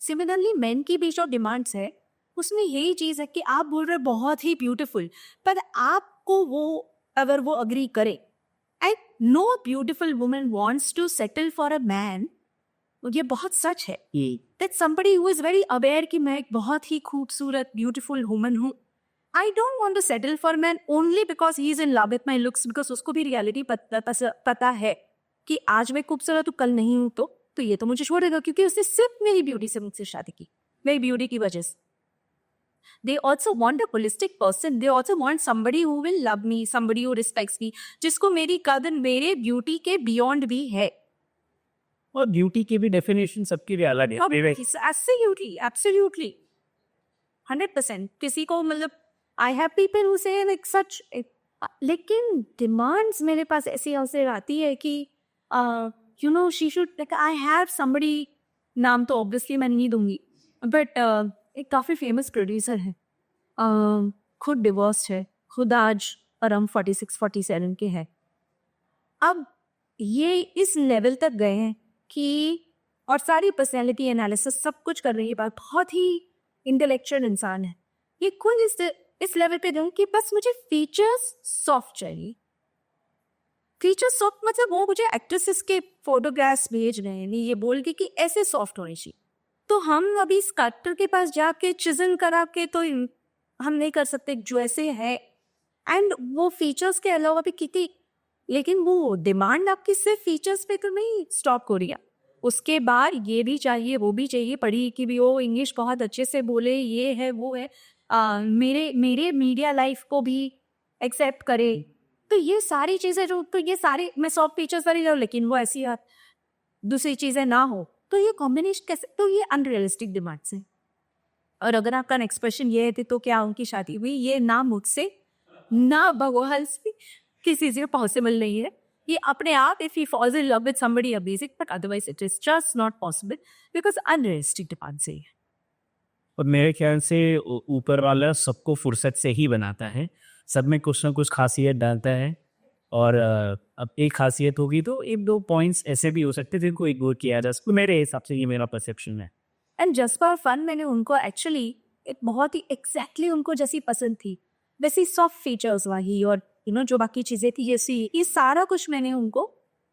सिमिलरली मेन की भी जो डिमांड्स है उसमें यही चीज है कि आप बोल रहे बहुत ही ब्यूटीफुल, पर आपको वो अगर वो अग्री करे, and no beautiful woman wants to settle for a man, ये बहुत सच है that somebody who is very aware कि मैं एक बहुत ही खूबसूरत ब्यूटीफुल वुमन हूँ। I don't want to settle for man only because he is in love with my looks, because उसको भी रियलिटी पता है कि आज मैं खूबसूरत हूँ कल नहीं हूँ, तो ये तो मुझे छोड़ देगा, क्योंकि उसने सिर्फ मेरी ब्यूटी से मुझसे शादी की, मेरी ब्यूटी की वजह से। They also want a holistic person. They also want somebody who will love me, somebody who respects me, जिसको मेरी कदर मेरे ब्यूटी के बियॉन्ड भी है। और ब्यूटी की भी डेफिनेशन सबकी भी अलग है। Absolutely, absolutely. 100%. किसी को मतलब आई हैव पीपल हु से लाइक सच, लेकिन डिमांड्स मेरे पास ऐसी अवसर आती है कि you know she should like I have somebody, नाम तो ऑब्वियसली मैं नहीं दूंगी, बट एक काफ़ी फेमस प्रोड्यूसर है, खुद डिवोर्स है, खुद आज अराउंड 46-47 के हैं. अब ये इस लेवल तक गए हैं कि, और सारी पर्सनैलिटी एनालिसिस सब कुछ कर रही है, बात बहुत ही इंटेलेक्चुअल इंसान है, ये खुद इस लेवल पे गए कि बस मुझे फीचर्स सॉफ्ट चाहिए. फीचर्स सॉफ्ट मतलब वो मुझे एक्ट्रेसेस के फोटोग्राफ्स भेज रहे हैं, नहीं ये बोल के कि ऐसे सॉफ्ट होने चाहिए. तो हम अभी स्कल्प्टर के पास जाके चिजल करा के तो हम नहीं कर सकते जो ऐसे है. एंड वो फीचर्स के अलावा भी कितनी, लेकिन वो डिमांड आपकी सिर्फ फीचर्स पे तो नहीं स्टॉप हो रही है, उसके बाद ये भी चाहिए वो भी चाहिए, पढ़ी कि भी वो इंग्लिश बहुत अच्छे से बोले, ये है वो है, मेरे मीडिया लाइफ को भी एक्सेप्ट करे. तो ये सारी चीज़ें जो, तो ये सारे मैं सॉफ्ट फीचर्स सारी जाऊँ, लेकिन वो ऐसी दूसरी चीज़ें ना हो, तो ये कॉम्बिनेशन कैसे, तो ये अनरियलिस्टिक डिमांड्स हैं. और अगर आपका नेक्स्ट क्वेश्चन ये है तो क्या उनकी शादी हुई, ये ना मुझसे ना भगवान से किसी से पॉसिबल नहीं है. ये अपने आप, if he falls in love with somebody amazing, but otherwise it is just not possible because unrealistic demands है. और मेरे ख्याल से ऊपर वाला सबको फुर्सत से ही बनाता है, सब में कुछ ना कुछ खासियत डालता है. और अब एक खासियत होगी तो एक दो पॉइंट्स ऐसे भी हो सकते हैं जिनको इग्नोर किया जा सकता है. मेरे हिसाब से ये मेरा परसेप्शन है. एंड जस्ट फॉर फन मैंने उनको एक्चुअली एक बहुत ही एग्जैक्टली उनको जैसी पसंद थी वैसी सॉफ्ट फीचर्स वाली, और यू नो जो बाकी चीज़ें थी जैसी, ये सारा कुछ मैंने उनको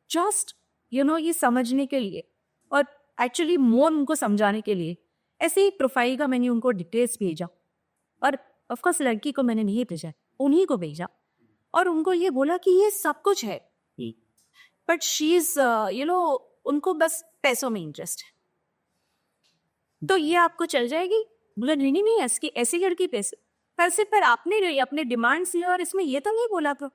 जस्ट यू नो ये समझने के लिए और एक्चुअली मोर उनको समझाने के लिए ऐसे ही प्रोफाइल का मैंने उनको डिटेल्स भेजा. और ऑफकोर्स लड़की को मैंने नहीं भेजा, उन्हीं को भेजा, और उनको ये बोला कि ये सब कुछ है, but she is you know उनको बस पैसों में इंटरेस्ट है, तो ये आपको चल जाएगी. बोला नहीं नहीं नहीं, ऐसी लड़की पैसे पर आपने अपने डिमांड्स दिए, और इसमें ये तो नहीं बोला, तो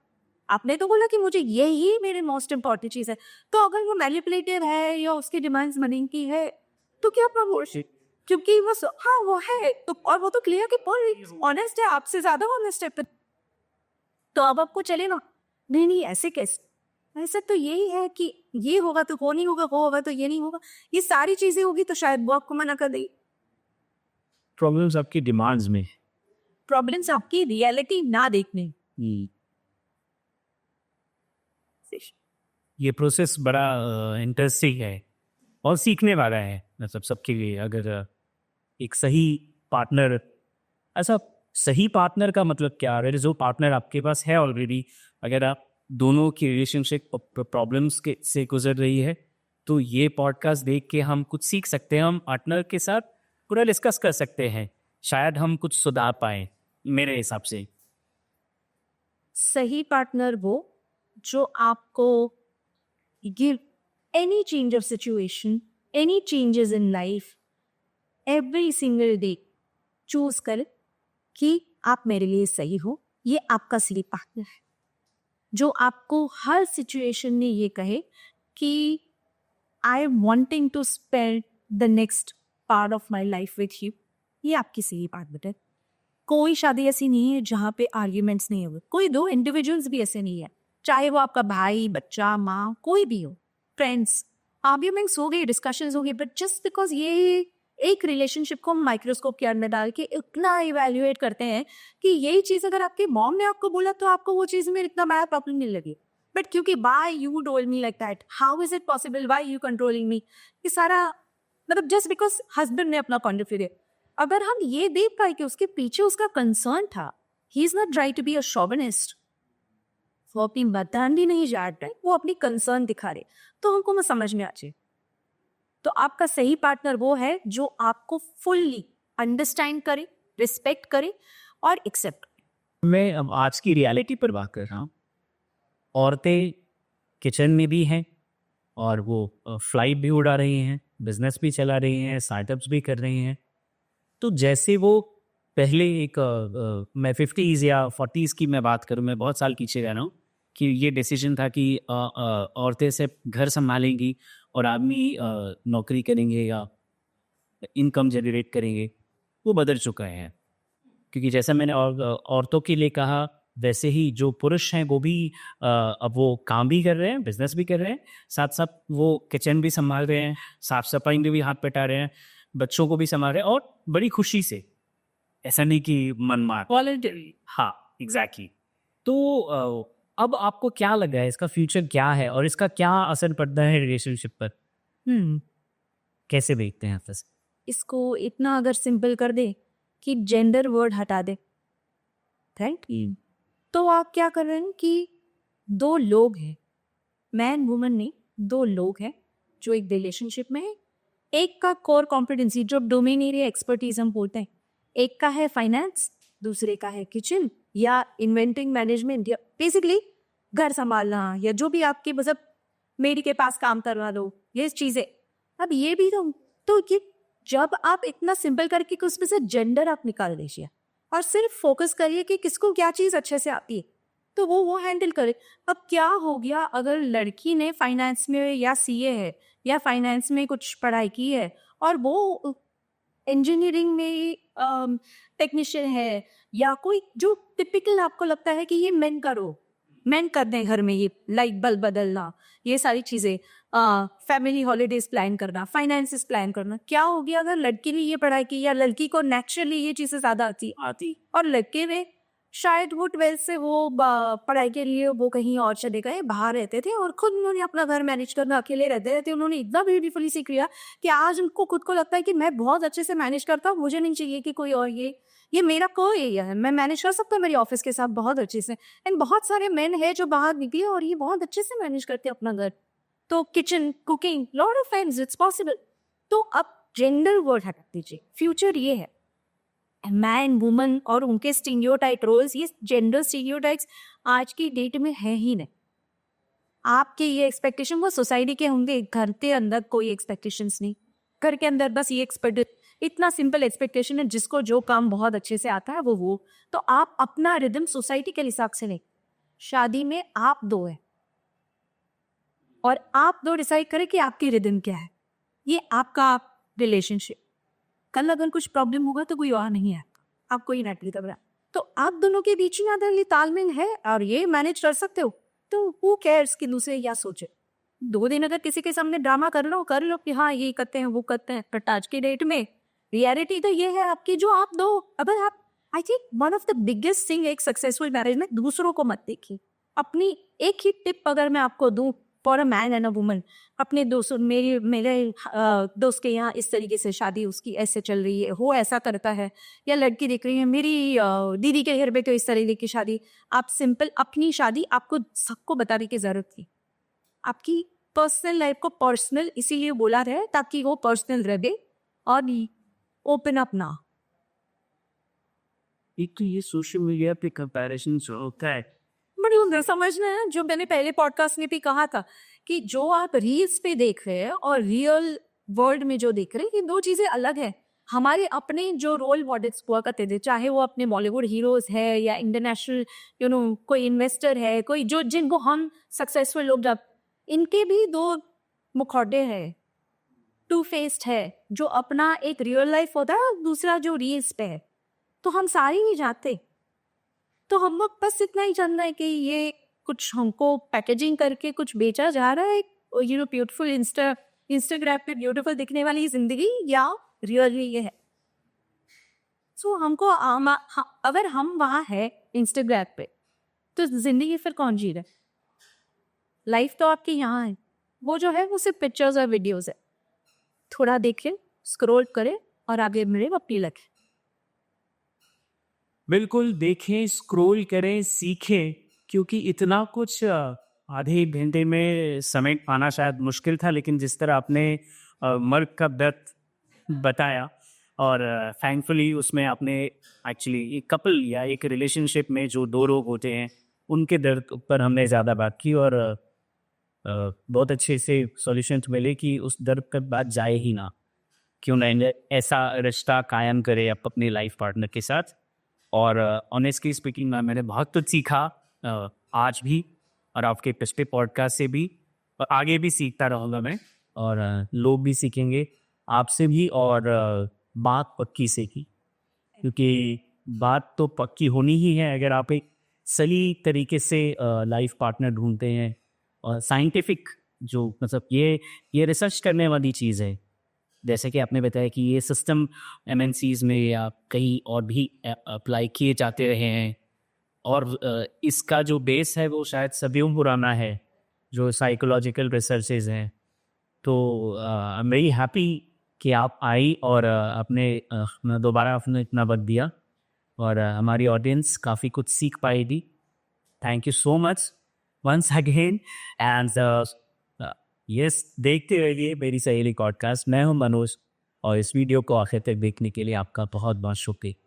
आपने तो बोला कि मुझे ये ही मेरे मोस्ट इम्पॉर्टेंट चीज़ है. तो अगर वो मैनिपुलेटिव है या उसकी डिमांड्स मनी की है तो क्या प्रमोशन, क्योंकि वो हाँ वो है तो, और वो तो क्लियर कि ऑनेस्ट है, आपसे ज़्यादा ऑनेस्ट है, तो अब आपको चलेगा. नहीं नहीं ऐसे कैसे, ऐसा तो यही है कि ये होगा तो वो नहीं होगा, वो होगा तो ये नहीं होगा, ये सारी चीज़ें होगी तो शायद वो आपको मना कर देगी. प्रॉब्लम्स आपकी डिमांड्स में, प्रॉब्लम्स आपकी रियलिटी ना देखने. ये प्रोसेस बड़ा इंटरेस्टिंग है और सीखने वाला है, मतलब सबके लिए. अगर एक सही पार्टनर, ऐसा सही पार्टनर का मतलब क्या है, जो पार्टनर आपके पास है ऑलरेडी, अगर आप दोनों की रिलेशनशिप प्रॉब्लम्स के से गुजर रही है तो ये पॉडकास्ट देख के हम कुछ सीख सकते हैं, हम पार्टनर के साथ पूरा डिस्कस कर सकते हैं, शायद हम कुछ सुधार पाए. मेरे हिसाब से सही पार्टनर वो जो आपको give any change of situation, any changes in life, every single day choose कर कि आप मेरे लिए सही हो. ये आपका सही पार्टनर है जो आपको हर सिचुएशन में ये कहे कि I am wanting to spend the next part of my life with you. ये आपकी सही पार्टनर है. कोई शादी ऐसी नहीं है जहाँ पे आर्ग्यूमेंट्स नहीं हुए, कोई दो इंडिविजुअल्स भी ऐसे नहीं है, चाहे वो आपका भाई, बच्चा, माँ, कोई भी हो, फ्रेंड्स, आर्ग्यूमेंट्स हो गए, डिस्कशंस हो गए, बट जस्ट बिकॉज ये एक रिलेशनशिप को माइक्रोस्कोप के अंदर डाल के इतना इवेल्युएट करते हैं कि यही चीज़ अगर आपकी मॉम ने आपको बोला तो आपको वो चीज़ में इतना बड़ा प्रॉब्लम नहीं लगी, बट क्योंकि why you told me like that, how is it possible, why you controlling me, ये सारा मतलब जस्ट बिकॉज हस्बैंड ने अपना पॉइंट ऑफ व्यू दिया. अगर हम ये देख पाए कि उसके पीछे उसका कंसर्न था, he is not right to be a chauvinist, वो अपनी बदनामी नहीं झाड़ रहे, वो अपनी कंसर्न दिखा रहे, तो हमको वो समझ में आ जाए. तो आपका सही पार्टनर वो है जो आपको फुल्ली अंडरस्टैंड करे, रिस्पेक्ट करे और एक्सेप्ट करे. मैं अब आज की रियलिटी पर बात कर रहा हूँ. औरतें किचन में भी हैं और वो फ्लाइट भी उड़ा रही हैं, बिजनेस भी चला रही हैं, स्टार्टअप्स भी कर रही हैं. तो जैसे वो पहले एक मैं 50s या 40s की मैं बात करूँ, मैं बहुत साल पीछे रह रहा हूँ, कि ये डिसीजन था कि औरतें सिर्फ घर संभालेंगी और आदमी नौकरी करेंगे या इनकम जनरेट करेंगे, वो बदल चुका है. क्योंकि जैसा मैंने औरतों के लिए कहा, वैसे ही जो पुरुष हैं वो भी अब वो काम भी कर रहे हैं, बिजनेस भी कर रहे हैं, साथ साथ वो किचन भी संभाल रहे हैं, साफ सफाई में भी हाथ बटा रहे हैं, बच्चों को भी संभाल रहे हैं, और बड़ी खुशी से, ऐसा नहीं कि मन मार। वॉलंटरी। हाँ, एग्जैक्टली। तो अब आपको क्या लग रहा है, इसका फ्यूचर क्या है और इसका क्या असर पड़ता है रिलेशनशिप पर? कैसे देखते हैं आप इसे? इसको इतना अगर सिंपल कर दे कि जेंडर वर्ड हटा दे, राइट, तो आप क्या कर रहे हैं कि दो लोग हैं, मैन वुमन नहीं, दो लोग हैं जो एक रिलेशनशिप में है। एक का कोर कॉम्पिटेंसी जो डोमेन एरिया एक्सपर्टीज हम बोलते हैं, एक का है फाइनेंस, दूसरे का है किचन या इन्वेंटिंग मैनेजमेंट या बेसिकली घर संभालना या जो भी आपके मतलब मेडी के पास काम करवा दो, ये चीजें। अब ये भी तो ये जब आप इतना सिंपल करके कि उसमें से जेंडर आप निकाल दीजिए और सिर्फ फोकस करिए कि किसको क्या चीज अच्छे से आती है, तो वो हैंडल करे। अब क्या हो गया अगर लड़की ने फाइनेंस में या सीए है या फाइनेंस में कुछ पढ़ाई की है और वो इंजीनियरिंग में टेक्नीशियन है या कोई जो टिपिकल आपको लगता है कि ये मेन करो, मेन कर दें घर में, ये लाइट बल्ब बदलना, ये सारी चीजें, फैमिली हॉलीडेज प्लान करना, फाइनेंसेस प्लान करना। क्या हो गया अगर लड़की ने ये पढ़ाई की या लड़की को नेचुरली ये चीजें ज्यादा आती और लड़के ने शायद वो 12th से वो पढ़ाई के लिए वो कहीं और चले गए, बाहर रहते थे और खुद उन्होंने अपना घर मैनेज करना, अकेले रहते उन्होंने इतना ब्यूटीफुली सीख लिया कि आज उनको खुद को लगता है कि मैं बहुत अच्छे से मैनेज करता हूँ, मुझे नहीं चाहिए कि कोई और ये मेरा कोई एरिया है, मैं मैनेज कर सकता हूँ मेरी ऑफिस के साथ बहुत अच्छे से। एंड बहुत सारे मेन है जो बाहर निकले और ये बहुत अच्छे से मैनेज करते हैं अपना घर, तो kitchen, cooking, lot of times it's possible. तो अब जेंडर वर्ड हटा दीजिए, फ्यूचर ये है मैन वुमन और उनके स्टीरियोटाइप रोल्स, ये जेंडर स्टीरियोटाइप्स आज की डेट में है ही नहीं। आपके ये एक्सपेक्टेशन वो सोसाइटी के होंगे, घर के अंदर कोई एक्सपेक्टेशंस नहीं, घर के अंदर बस ये एक्सपेक्ट, इतना सिंपल एक्सपेक्टेशन है जिसको जो काम बहुत अच्छे से आता है वो। तो आप अपना रिदम सोसाइटी के हिसाब से नहीं, शादी में आप दो है और आप दो डिसाइड करें कि आपकी रिदम क्या है, ये आपका रिलेशनशिप। कल अगर कुछ प्रॉब्लम होगा तो कोई और नहीं है, आपको ही नेट करना, तो आप दोनों के बीच में अगर ये तालमेल है और ये मैनेज कर सकते हो तो हु केयर्स कि दूसरे क्या सोचे। 2 दिन अगर किसी के सामने ड्रामा कर लो कि हाँ ये करते हैं वो करते हैं, बट आज की डेट में रियलिटी तो ये है आपकी, जो आप दो, अगर आप, I think one of the biggest thing एक सक्सेसफुल मैरिज में दूसरों को मत देखिए। अपनी एक ही टिप अगर मैं आपको दूं for a man and a woman, अपने दोस्त, मेरे दोस्त के यहाँ इस तरीके से शादी उसकी ऐसे चल रही है, वो ऐसा करता है, या लड़की देख रही है मेरी दीदी के घर पे तो इस तरीके की शादी। आप सिंपल अपनी शादी आपको सबको बताने की जरूरत थी। आपकी पर्सनल लाइफ को पर्सनल इसीलिए बोला रहे ताकि वो पर्सनल रहे और ओपन अप ना। एक तो ये सोशल मीडिया पे कंपैरिजन जो होता है, बड़ी समझना है, जो मैंने पहले पॉडकास्ट में भी कहा था कि जो आप रील्स पे देख रहे हैं और रियल वर्ल्ड में जो देख रहे हैं, ये दो चीजें अलग है। हमारे अपने जो रोल मॉडल्स हुआ करते थे, चाहे वो अपने बॉलीवुड हीरोज है या इंटरनेशनल कोई इन्वेस्टर है, कोई जो जिनको हम सक्सेसफुल लोग, जब इनके भी दो मुखौटे हैं, टू फेस्ड है, जो अपना एक रियल लाइफ होता है और दूसरा जो रील्स पे है। तो हम सारे ही जाते, तो हम लोग बस इतना ही जानना है कि ये कुछ हमको पैकेजिंग करके कुछ बेचा जा रहा है, ब्यूटीफुल इंस्टाग्राम पे ब्यूटीफुल दिखने वाली जिंदगी, या रियली ये है। सो हमको अगर हम वहाँ है इंस्टाग्राम पे, तो जिंदगी फिर कौन जी रहा है? लाइफ तो आपकी यहाँ है, वो जो है वो सिर्फ पिक्चर्स और वीडियोस है। थोड़ा देखें, स्क्रॉल करें और आगे मिले अपनी लगे। बिल्कुल देखें, स्क्रॉल करें, सीखें, क्योंकि इतना कुछ आधे घंटे में समेट पाना शायद मुश्किल था, लेकिन जिस तरह आपने मर्द का दर्द बताया और थैंकफुली उसमें आपने एक्चुअली एक कपल या एक रिलेशनशिप में जो दो लोग होते हैं उनके दर्द पर हमने ज़्यादा बात की, और बहुत अच्छे से सॉल्यूशन मिले कि उस दर्द पर बात जाए ही ना, क्यों ना ऐसा रिश्ता कायम करे आप अपनी लाइफ पार्टनर के साथ। और ऑनेस्टली स्पीकिंग मैंने बहुत कुछ सीखा आज भी, और आपके पिछले पॉडकास्ट से भी, और आगे भी सीखता रहूँगा मैं, और लोग भी सीखेंगे आपसे भी, और बात पक्की से की, क्योंकि बात तो पक्की होनी ही है अगर आप एक सही तरीके से लाइफ पार्टनर ढूंढते हैं। और साइंटिफिक जो मतलब ये रिसर्च करने वाली चीज़ है। जैसे कि आपने बताया कि ये सिस्टम एमएनसीज़ में या कहीं और भी अप्लाई किए जाते रहे हैं और इसका जो बेस है वो शायद सदियों पुराना है, जो साइकोलॉजिकल रिसर्चेज हैं। तो आई एम वेरी हैप्पी कि आप आई और दोबारा आपने इतना वक्त दिया और हमारी ऑडियंस काफ़ी कुछ सीख पाएगी। Thank you so much once again and yes, देखते रहिए मेरी सहेली पॉडकास्ट। मैं हूं मनोज और इस वीडियो को आखिर तक देखने के लिए आपका बहुत बहुत शुक्रिया।